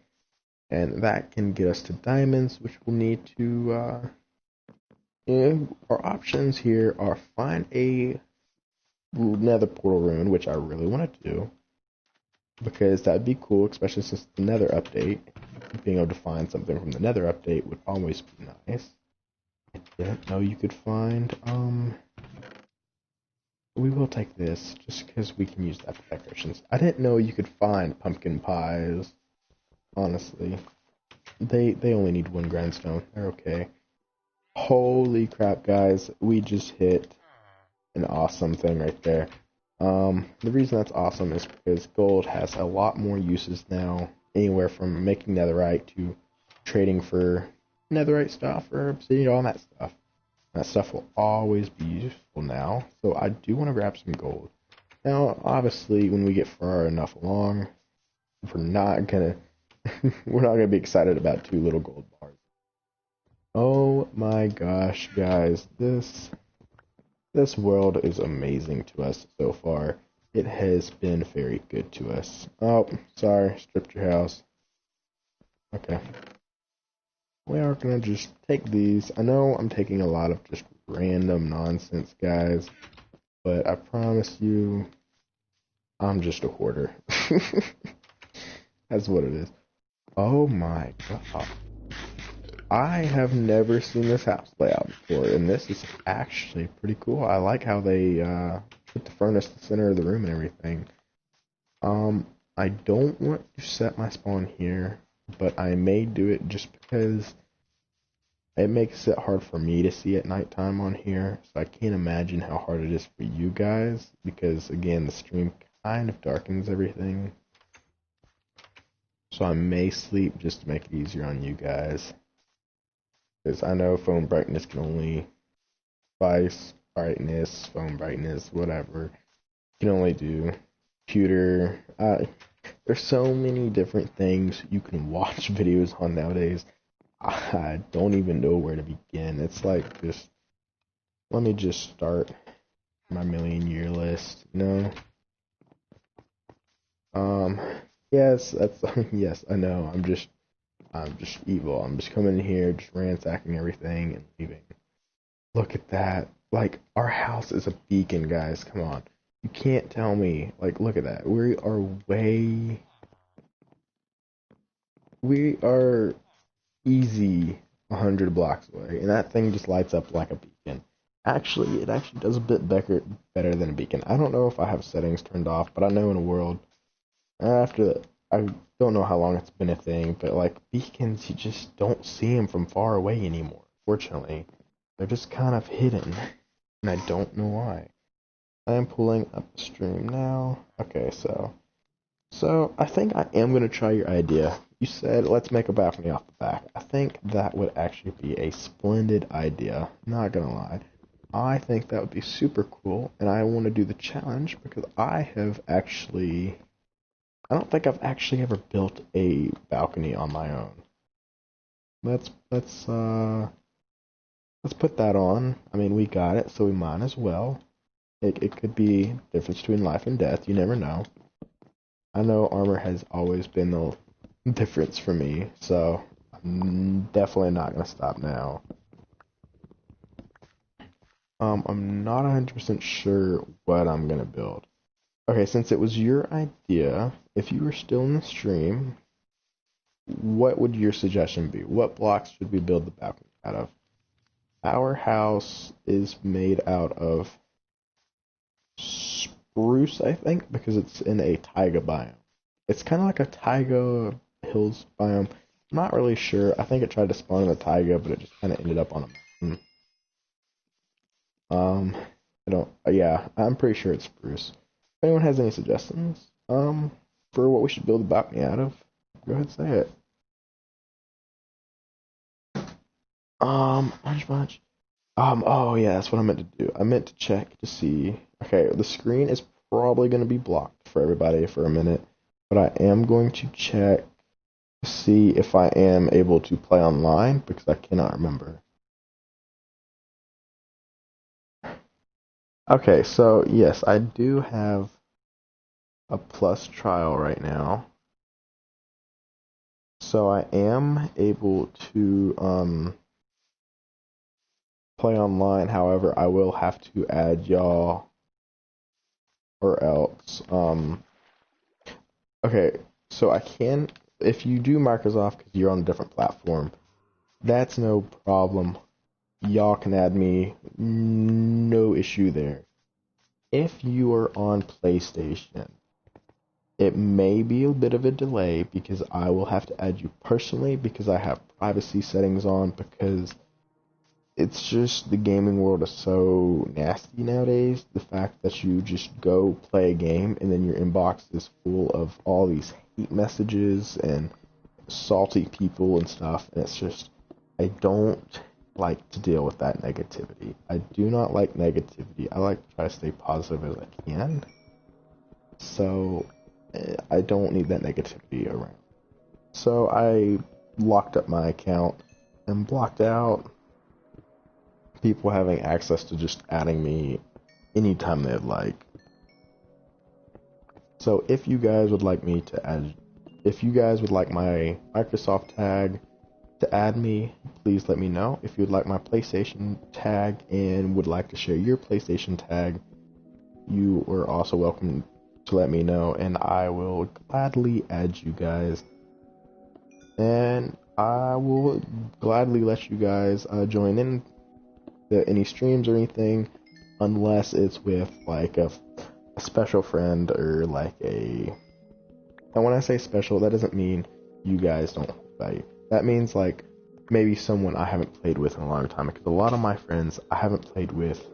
Speaker 1: And that can get us to diamonds, which we'll need to, our options here are find a nether portal ruin, which I really want to do. Because that would be cool, especially since the nether update. Being able to find something from the nether update would always be nice. I didn't know you could find, we will take this, just because we can use that for decorations. I didn't know you could find pumpkin pies, honestly. They only need 1 grindstone, they're okay. Holy crap, guys, we just hit an awesome thing right there. The reason that's awesome is because gold has a lot more uses now, anywhere from making netherite to trading for netherite stuff or obsidian, all that stuff. That stuff will always be useful now, so I do want to grab some gold. Now, obviously, when we get far enough along, we're not gonna be excited about 2 little gold bars. Oh my gosh, guys, this world is amazing to us so far. It has been very good to us. Oh, sorry, stripped your house. Okay. We are gonna just take these. I know I'm taking a lot of just random nonsense, guys, but I promise you, I'm just a hoarder. That's what it is. Oh my god. I have never seen this house layout before, and this is actually pretty cool. I like how they put the furnace in the center of the room and everything. I don't want to set my spawn here, but I may do it just because it makes it hard for me to see at nighttime on here, so I can't imagine how hard it is for you guys, because again, the stream kind of darkens everything. So I may sleep just to make it easier on you guys. Because I know phone brightness can only device brightness, phone brightness, whatever. You can only do computer. There's so many different things you can watch videos on nowadays. I don't even know where to begin. It's like just, let me just start my million-year list, you know? Yes, that's, yes, I know, I'm just evil. I'm just coming in here, just ransacking everything and leaving. Look at that. Like, our house is a beacon, guys, come on. You can't tell me, like, look at that. We are easy 100 blocks away, and that thing just lights up like a beacon. Actually, it actually does a bit better than a beacon. I don't know if I have settings turned off, but I know in a world after I don't know how long it's been a thing, but like beacons, you just don't see them from far away anymore. Fortunately, they're just kind of hidden, and I don't know why. I am pulling up the stream now. Okay, so I think I am going to try your idea. You said, let's make a balcony off the back. I think that would actually be a splendid idea. Not going to lie. I think that would be super cool, and I want to do the challenge because I don't think I've actually ever built a balcony on my own. Let's put that on. I mean, we got it, so we might as well. It could be the difference between life and death. You never know. I know armor has always been the difference for me, so I'm definitely not gonna stop now. I'm not 100% sure what I'm gonna build. Okay, since it was your idea, if you were still in the stream, what would your suggestion be? What blocks should we build the balcony out of? Our house is made out of spruce, I think, because it's in a taiga biome. It's kind of like a taiga hills biome. I'm not really sure. I think it tried to spawn in the taiga, but it just kind of ended up on a mountain. I don't. Yeah, I'm pretty sure it's spruce. If anyone has any suggestions, for what we should build the balcony out of, go ahead and say it. Much. Oh yeah, that's what I meant to do. I meant to check to see. Okay, the screen is probably going to be blocked for everybody for a minute, but I am going to check to see if I am able to play online because I cannot remember. Okay, so yes, I do have a plus trial right now. So I am able to play online. However, I will have to add y'all or else. Okay, so I can, if you do Microsoft because you're on a different platform, that's no problem. Y'all can add me, no issue there. If you are on PlayStation, it may be a bit of a delay because I will have to add you personally because I have privacy settings on because it's just the gaming world is so nasty nowadays. The fact that you just go play a game and then your inbox is full of all these hate messages and salty people and stuff, and it's just, I don't like to deal with that negativity. I do not like negativity. I like to try to stay positive as I can. So I don't need that negativity around. So I locked up my account and blocked out people having access to just adding me anytime they'd like. So if you guys would like me to add, if you guys would like my Microsoft tag to add me, please let me know. If you'd like my PlayStation tag and would like to share your PlayStation tag, you are also welcome to let me know, and I will gladly add you guys. And I will gladly let you guys join in any streams or anything, unless it's with like a special friend or like a. And when I say special, that doesn't mean you guys don't hold value. That means like maybe someone I haven't played with in a long time. Because a lot of my friends I haven't played with,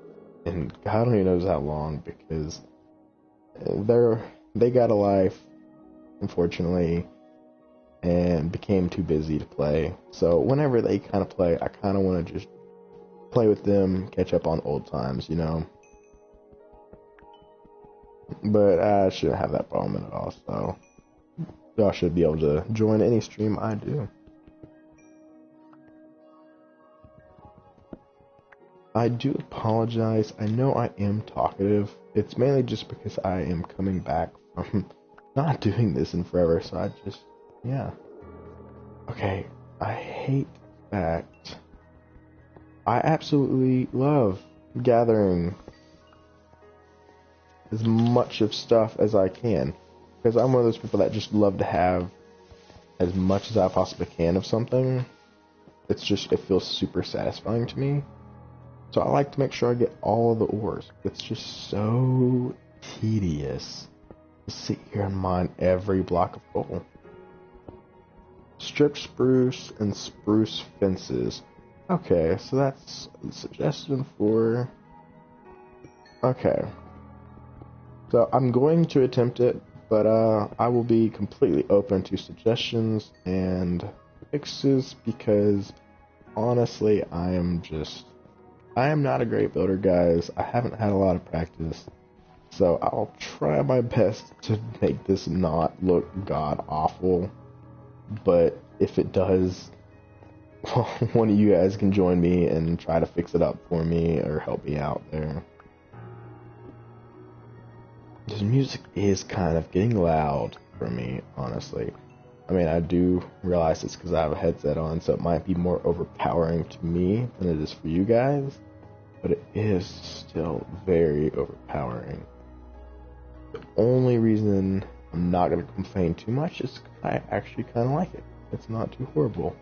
Speaker 1: and God only knows how long, because they got a life, unfortunately, and became too busy to play. So whenever they kind of play, I kind of want to just play with them, catch up on old times, you know. But I shouldn't have that problem at all, so y'all should be able to join any stream I do. I do apologize. I know I am talkative. It's mainly just because I am coming back from not doing this in forever, so I just, yeah. Okay, I hate the fact. I absolutely love gathering as much of stuff as I can, because I'm one of those people that just love to have as much as I possibly can of something. It's just, it feels super satisfying to me. So I like to make sure I get all of the ores. It's just so tedious to sit here and mine every block of coal. Strip spruce and spruce fences. Okay, so that's a suggestion for... Okay. So I'm going to attempt it, but I will be completely open to suggestions and fixes because honestly, I am not a great builder, guys. I haven't had a lot of practice. So I'll try my best to make this not look god-awful. But if it does, one of you guys can join me and try to fix it up for me or help me out there. This music is kind of getting loud. for me, honestly. I mean, I do realize it's because I have a headset on, so it might be more overpowering to me than it is for you guys, but it is still very overpowering. The only reason I'm not going to complain too much is 'cause I actually kind of like it. It's not too horrible.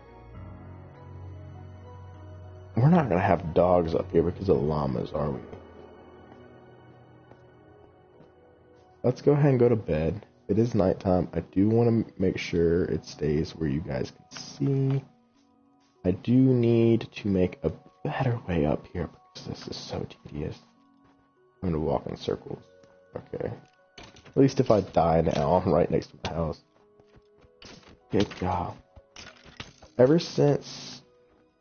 Speaker 1: We're not going to have dogs up here because of llamas, are we? Let's go ahead and go to bed. It is nighttime. I do want to make sure it stays where you guys can see. I do need to make a better way up here because this is so tedious. I'm going to walk in circles. Okay. At least if I die now, I'm right next to the house. Good God. Ever since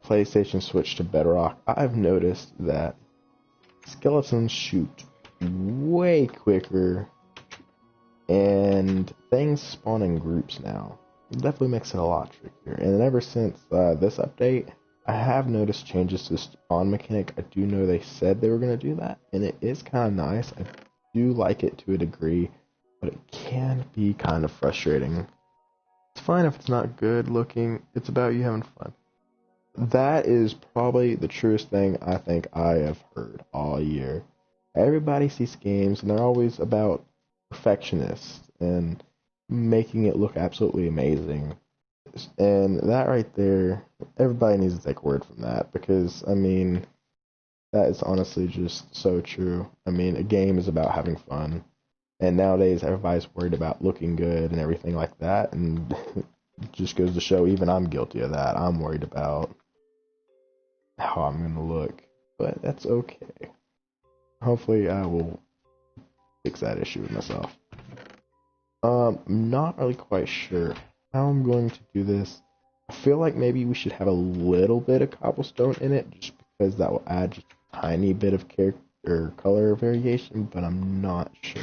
Speaker 1: PlayStation switched to Bedrock, I've noticed that skeletons shoot way quicker and things spawn in groups now. It definitely makes it a lot trickier. And ever since this update, I have noticed changes to the spawn mechanic. I do know they said they were going to do that, and it is kind of nice. I do like it to a degree, but it can be kind of frustrating. It's fine if it's not good looking. It's about you having fun. That is probably the truest thing I think I have heard all year. Everybody sees games, and they're always about perfectionists and making it look absolutely amazing. And that right there, everybody needs to take a word from that because, I mean, that is honestly just so true. I mean, a game is about having fun. And nowadays, everybody's worried about looking good and everything like that. And it just goes to show, even I'm guilty of that. I'm worried about how I'm going to look. But that's okay. Hopefully, I will fix that issue with myself. I'm not really quite sure how I'm going to do this. I feel like maybe we should have a little bit of cobblestone in it, just because that will add just a tiny bit of character or color variation, but I'm not sure.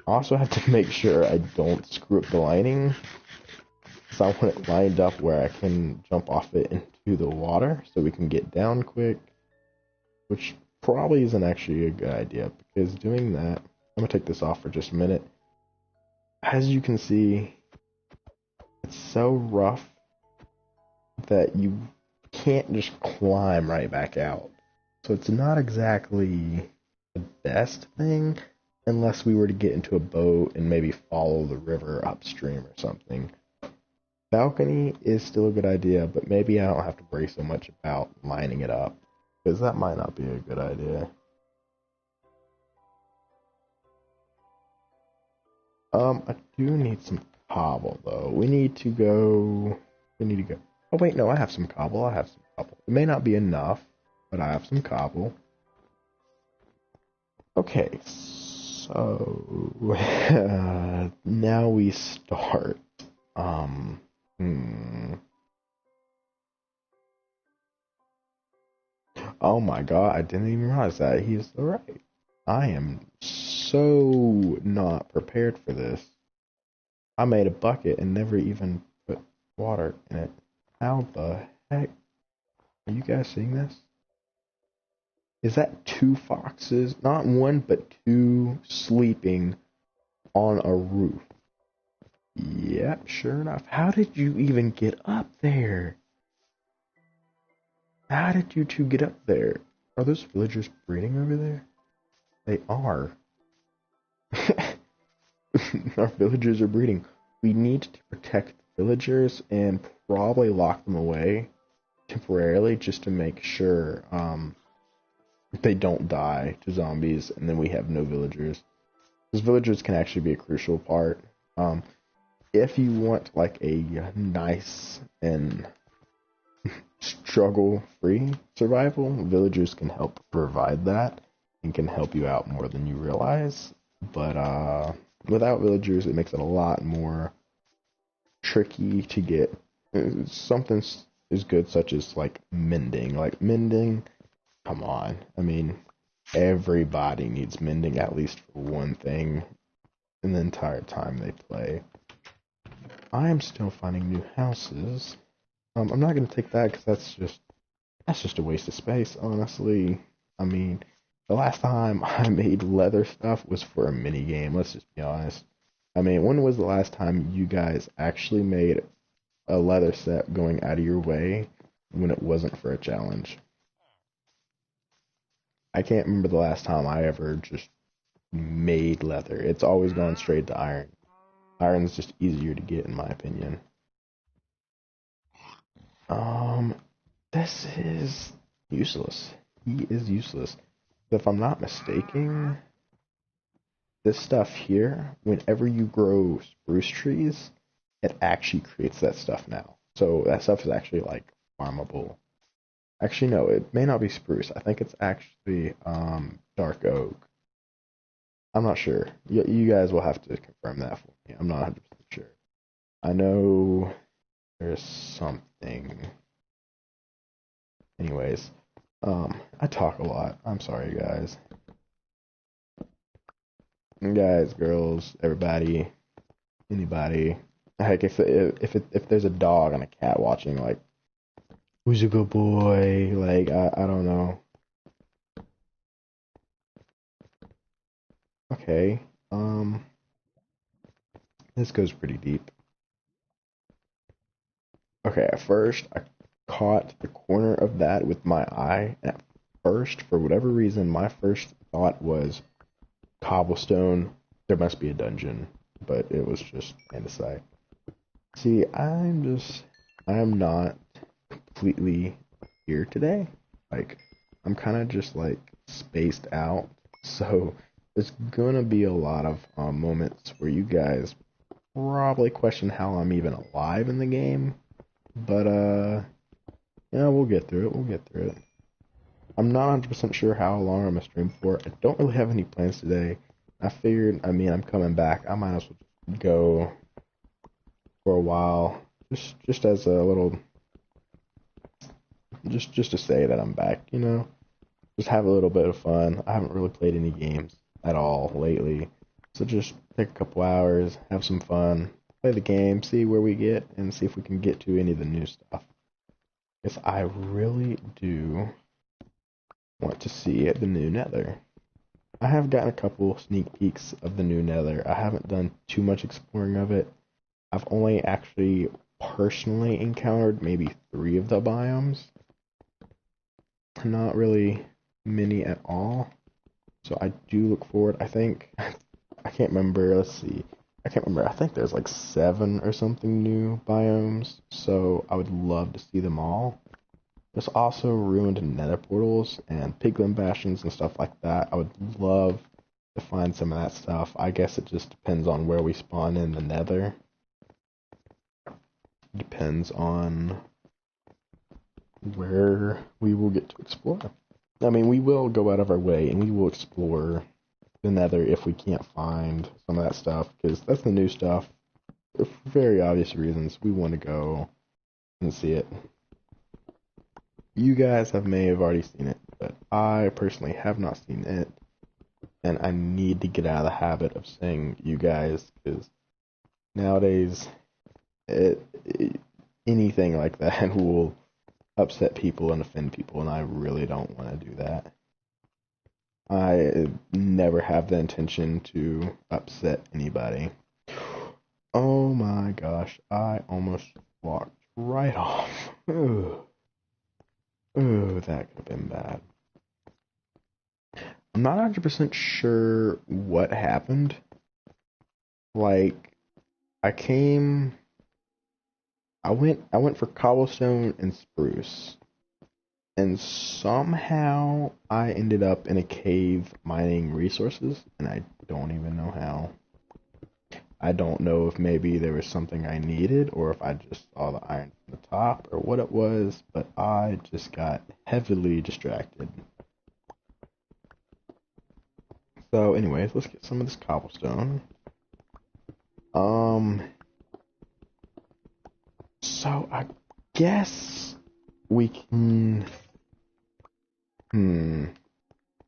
Speaker 1: I also have to make sure I don't screw up the lining, because I want it lined up where I can jump off it into the water, so we can get down quick, which probably isn't actually a good idea, because doing that, I'm going to take this off for just a minute. As you can see, it's so rough that you can't just climb right back out. So it's not exactly the best thing unless we were to get into a boat and maybe follow the river upstream or something. Balcony is still a good idea, but maybe I don't have to worry so much about lining it up, because that might not be a good idea. I do need some cobble though. We need to go. Oh wait, no, I have some cobble. It may not be enough, but I have some cobble. Okay, so now we start. Oh my God, I didn't even realize that. He's right. I am so not prepared for this. I made a bucket and never even put water in it. How the heck? Are you guys seeing this? Is that 2 foxes? Not 1, but 2 sleeping on a roof. Yep, sure enough. How did you even get up there? How did you 2 get up there? Are those villagers breeding over there? They are. Our villagers are breeding. We need to protect the villagers and probably lock them away temporarily just to make sure they don't die to zombies, and then we have no villagers. Because villagers can actually be a crucial part. If you want like a nice and struggle-free survival, villagers can help provide that and can help you out more than you realize. But without villagers, it makes it a lot more tricky to get something as good such as like mending. Like mending, come on. I mean, everybody needs mending at least for one thing in the entire time they play. I am still finding new houses. I'm not gonna take that because that's just a waste of space, honestly. I mean, the last time I made leather stuff was for a mini game. Let's just be honest. I mean, when was the last time you guys actually made a leather set going out of your way when it wasn't for a challenge? I can't remember the last time I ever just made leather. It's always gone straight to iron. Iron's just easier to get, in my opinion. Um, this is useless. He is useless. If I'm not mistaken, this stuff here, whenever you grow spruce trees, it actually creates that stuff now. So that stuff is actually like farmable. Actually, no, it may not be spruce. I think it's actually dark oak. I'm not sure. You guys will have to confirm that for me. I'm not 100% sure. I know there's something. Anyways, I talk a lot. I'm sorry, guys. Guys, girls, everybody, anybody. Heck, if there's a dog and a cat watching, like, who's a good boy? Like, I don't know. Okay, this goes pretty deep. Okay, at first I caught the corner of that with my eye. And at first, for whatever reason, my first thought was cobblestone. There must be a dungeon, but it was just andesite. See, I am not completely here today. Like, I'm kind of just like spaced out. So there's gonna be a lot of moments where you guys probably question how I'm even alive in the game. But yeah, we'll get through it. We'll get through it. I'm not 100% sure how long I'm gonna stream for. I don't really have any plans today. I figured, I mean, I'm coming back. I might as well go for a while, just as a little, just to say that I'm back. You know, just have a little bit of fun. I haven't really played any games at all lately, so just take a couple hours, have some fun, play the game, see where we get, and see if we can get to any of the new stuff. Because I really do want to see the new Nether. I have gotten a couple sneak peeks of the new Nether. I haven't done too much exploring of it. I've only actually personally encountered maybe 3 of the biomes. Not really many at all. So I do look forward. I think, I can't remember, let's see. I can't remember. I think there's like 7 or something new biomes. So I would love to see them all. There's also ruined nether portals and piglin bastions and stuff like that. I would love to find some of that stuff. I guess it just depends on where we spawn in the nether. Depends on where we will get to explore. I mean, we will go out of our way and we will explore the nether if we can't find some of that stuff, because that's the new stuff. For very obvious reasons, we want to go and see it. You guys may have already seen it, but I personally have not seen it, and I need to get out of the habit of saying you guys, because nowadays, anything like that will upset people and offend people, and I really don't want to do that. I never have the intention to upset anybody. Oh my gosh, I almost walked right off. Ooh, that could have been bad. I'm not 100% sure what happened. Like, I went for cobblestone and spruce. And somehow I ended up in a cave mining resources, and I don't even know how. I don't know if maybe there was something I needed, or if I just saw the iron from the top, or what it was, but I just got heavily distracted. So anyways, let's get some of this cobblestone. So I guess we can,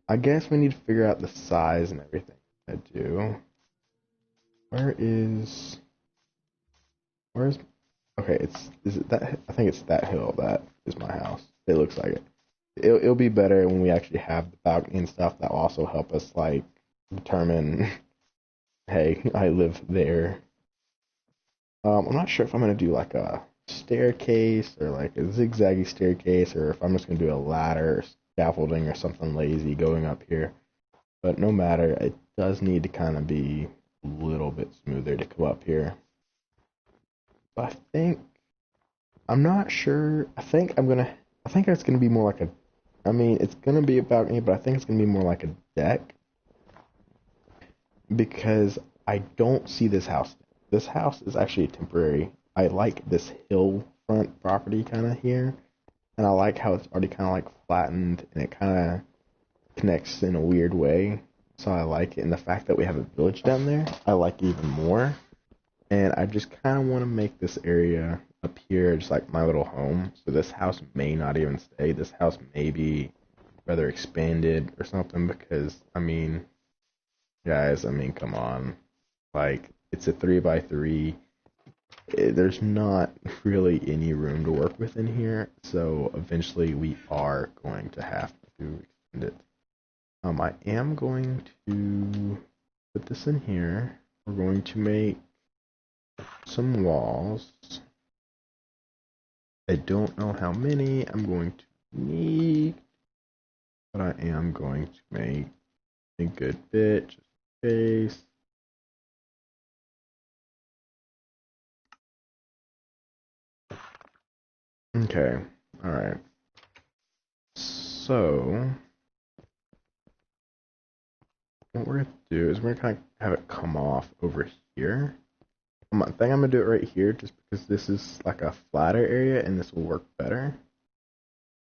Speaker 1: I guess we need to figure out the size and everything. I do. Where's, okay, is it that, I think it's that hill that is my house. It looks like it. It'll be better when we actually have the balcony and stuff. That will also help us, like, determine hey, I live there. I'm not sure if I'm gonna do like a staircase or like a zigzaggy staircase, or if I'm just gonna do a ladder, scaffolding, or something lazy going up here. But no matter, it does need to kind of be a little bit smoother to come up here. But I think I'm not sure. I think it's gonna be more like a. I mean, it's gonna be a balcony, but I think it's gonna be more like a deck because I don't see this house. This house is actually temporary. I like this hill front property kind of here, and I like how it's already kind of like flattened and it kind of connects in a weird way. So I like it, and the fact that we have a village down there, I like it even more. And I just kind of want to make this area up here just like my little home. So this house may not even stay. This house may be rather expanded or something because, I mean, guys, I mean, come on. Like, it's a 3 by 3. There's not really any room to work with in here. So eventually we are going to have to extend it. I am going to put this in here. We're going to make some walls. I don't know how many I'm going to need, but I am going to make a good bit just in case. Okay, alright. So, what we're going to do is we're going to kind of have it come off over here. I think I'm going to do it right here just because this is like a flatter area and this will work better.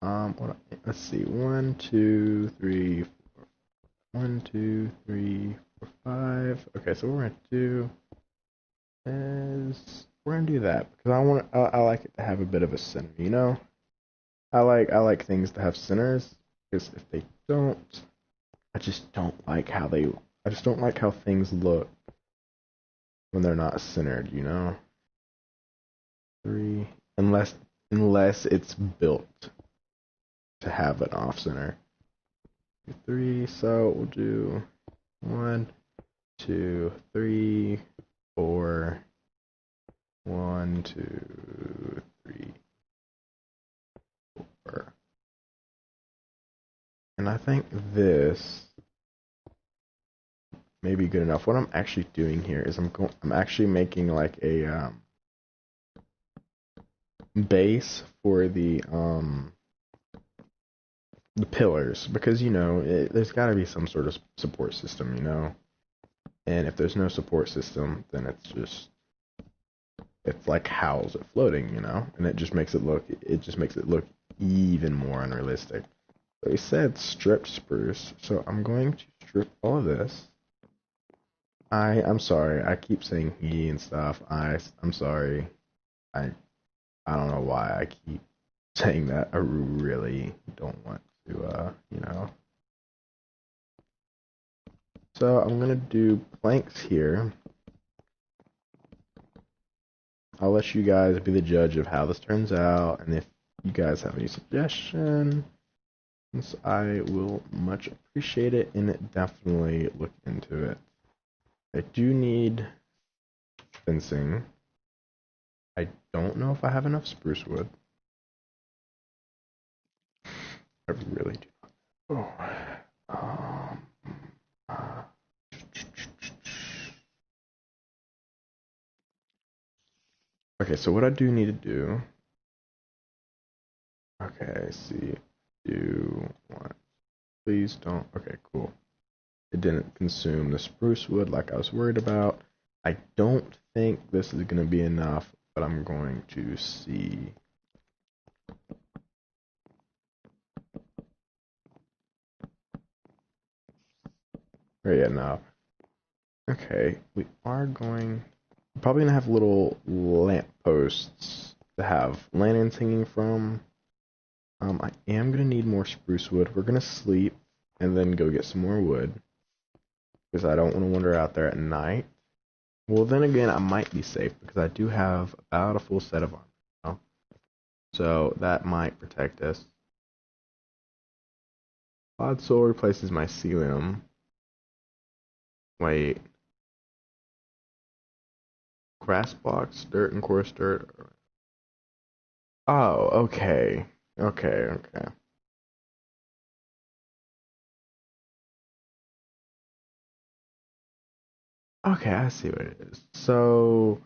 Speaker 1: Let's see. 1, 2, 3, 4. 1, 2, 3, 4, 5. Okay, so what we're going to do is we're gonna do that because I like it to have a bit of a center, you know. I like things to have centers because if they don't, I just don't like how they. I just don't like how things look when they're not centered, you know. 3, unless it's built to have an off center. 3, so we'll do 1, 2, 3, 4. 1, 2, 3, 4. And I think this may be good enough. What I'm actually doing here is I'm actually making like a base for the pillars because you know there's got to be some sort of support system, you know. And if there's no support system, then it's like how's it floating, you know? And it just makes it look even more unrealistic. So he said stripped spruce, so I'm going to strip all of this. I'm sorry. I keep saying he and stuff. I'm sorry. I I don't know why I keep saying that. I really don't want to you know. So I'm gonna do planks here. I'll let you guys be the judge of how this turns out, and if you guys have any suggestions, I will much appreciate it and definitely look into it. I do need fencing. I don't know if I have enough spruce wood. I really do not. Oh. Uh, okay, so what I do need to do. Okay, see. Do what? Please don't. Okay, cool. It didn't consume the spruce wood like I was worried about. I don't think this is going to be enough, but I'm going to see. Oh yeah, no. Okay, we are probably gonna have little lamp posts to have lanterns hanging from. I am gonna need more spruce wood. We're gonna sleep and then go get some more wood because I don't want to wander out there at night. Well, then again, I might be safe because I do have about a full set of armor, you know? So that might protect us. Odd soul replaces my celium. Wait. Grass blocks, dirt and coarse dirt. Oh, okay. Okay. Okay, I see what it is. So,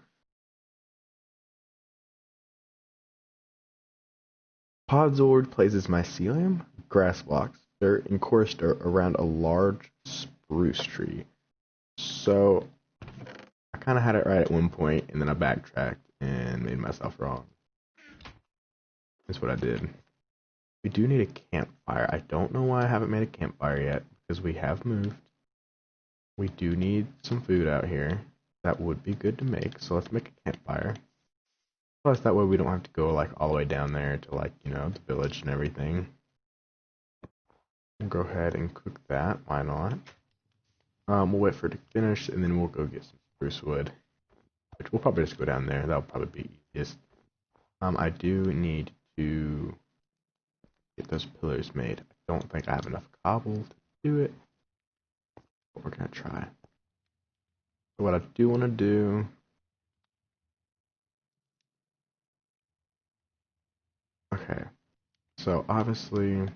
Speaker 1: Podzord places mycelium, grass blocks, dirt, and coarse dirt around a large spruce tree. So, I kind of had it right at one point, and then I backtracked and made myself wrong. That's what I did. We do need a campfire. I don't know why I haven't made a campfire yet, because we have moved. We do need some food out here. That would be good to make, so let's make a campfire. Plus, that way we don't have to go, like, all the way down there to, like, you know, the village and everything. We'll go ahead and cook that. Why not? We'll wait for it to finish, and then we'll go get some spruce wood. Which we'll probably just go down there. That'll probably be easiest. I do need to get those pillars made. I don't think I have enough cobble to do it, but we're gonna try. So what I do want to do. Okay. So obviously.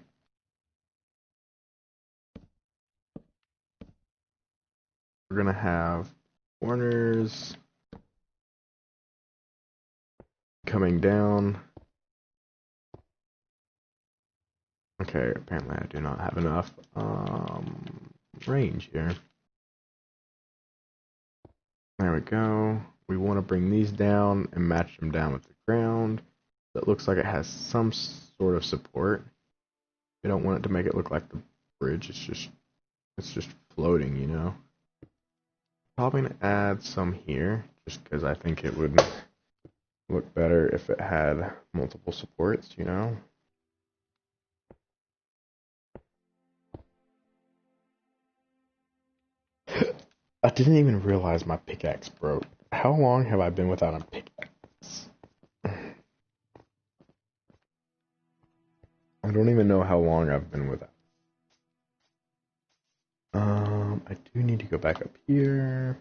Speaker 1: We're gonna have corners coming down. Okay, apparently I do not have enough range here. There we go. We want to bring these down and match them down with the ground. That looks like it has some sort of support. We don't want it to make it look like the bridge. It's just floating, you know. Probably gonna add some here, just because I think it would look better if it had multiple supports, you know. I didn't even realize my pickaxe broke. How long have I been without a pickaxe? I don't even know how long I've been without. I do need to go back up here.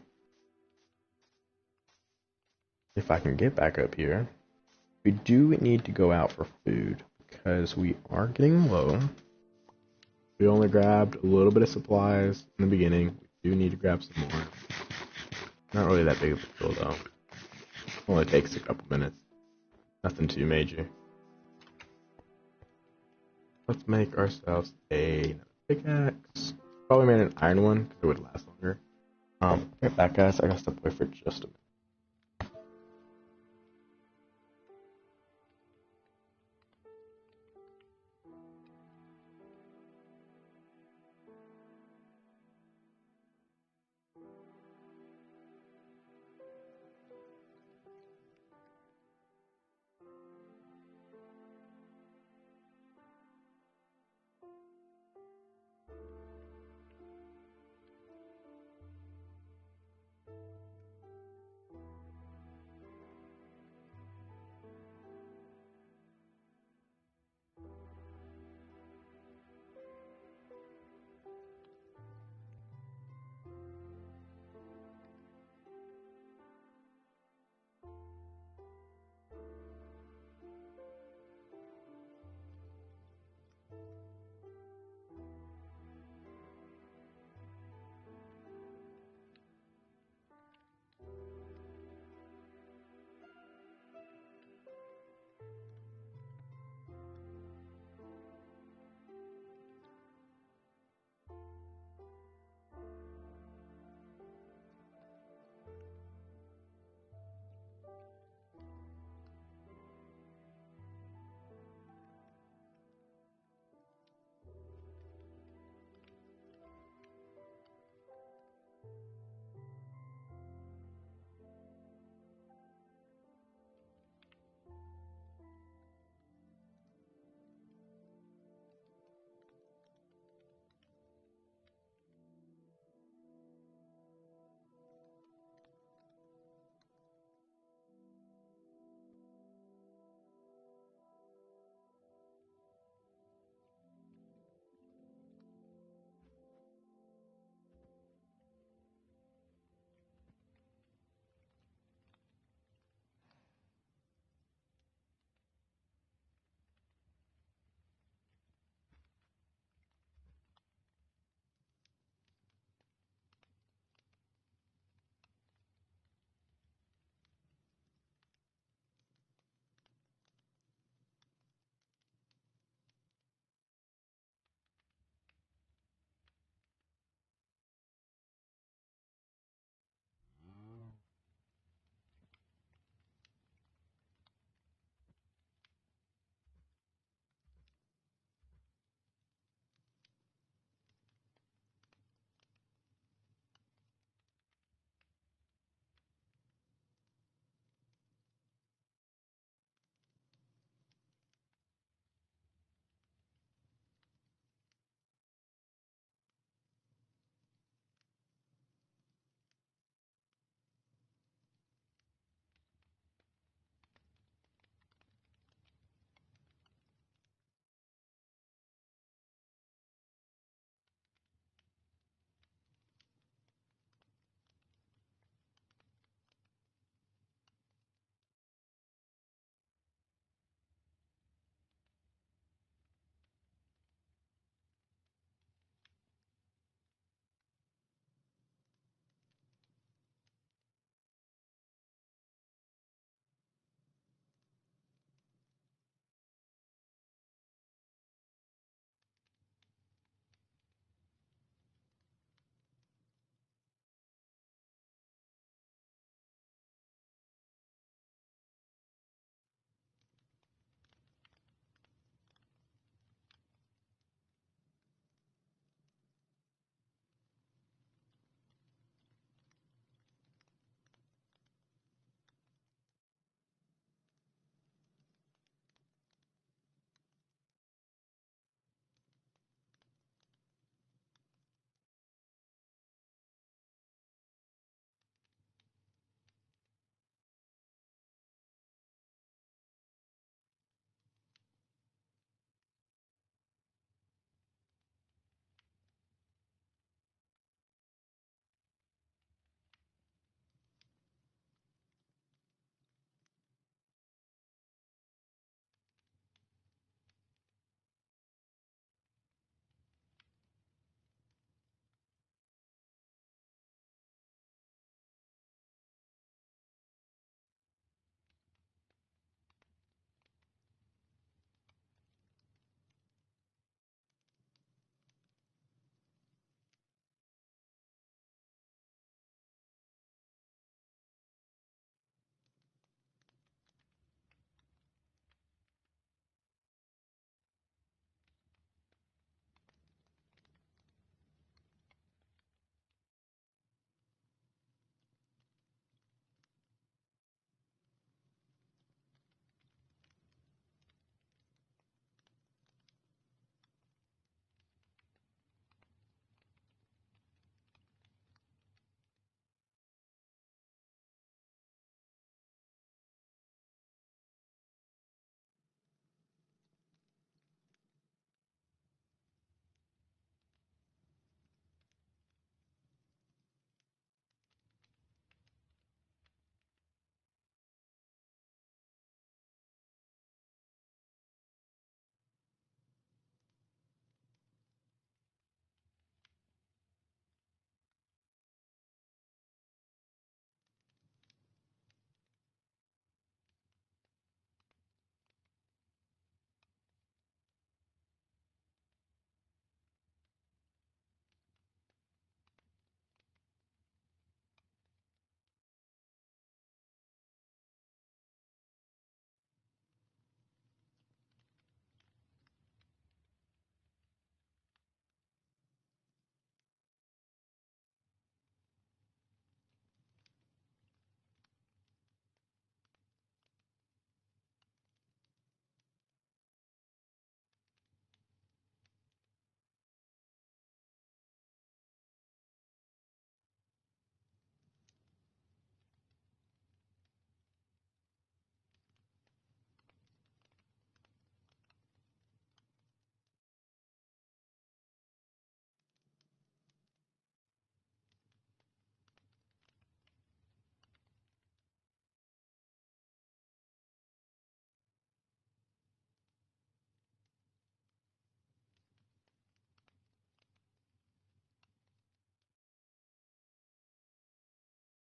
Speaker 1: If I can get back up here. We do need to go out for food because we are getting low. We only grabbed a little bit of supplies in the beginning. We do need to grab some more. Not really that big of a deal though. Only takes a couple minutes. Nothing too major. Let's make ourselves a pickaxe. Probably made an iron one because it would last longer. Get back, guys. I gotta step away for just a minute.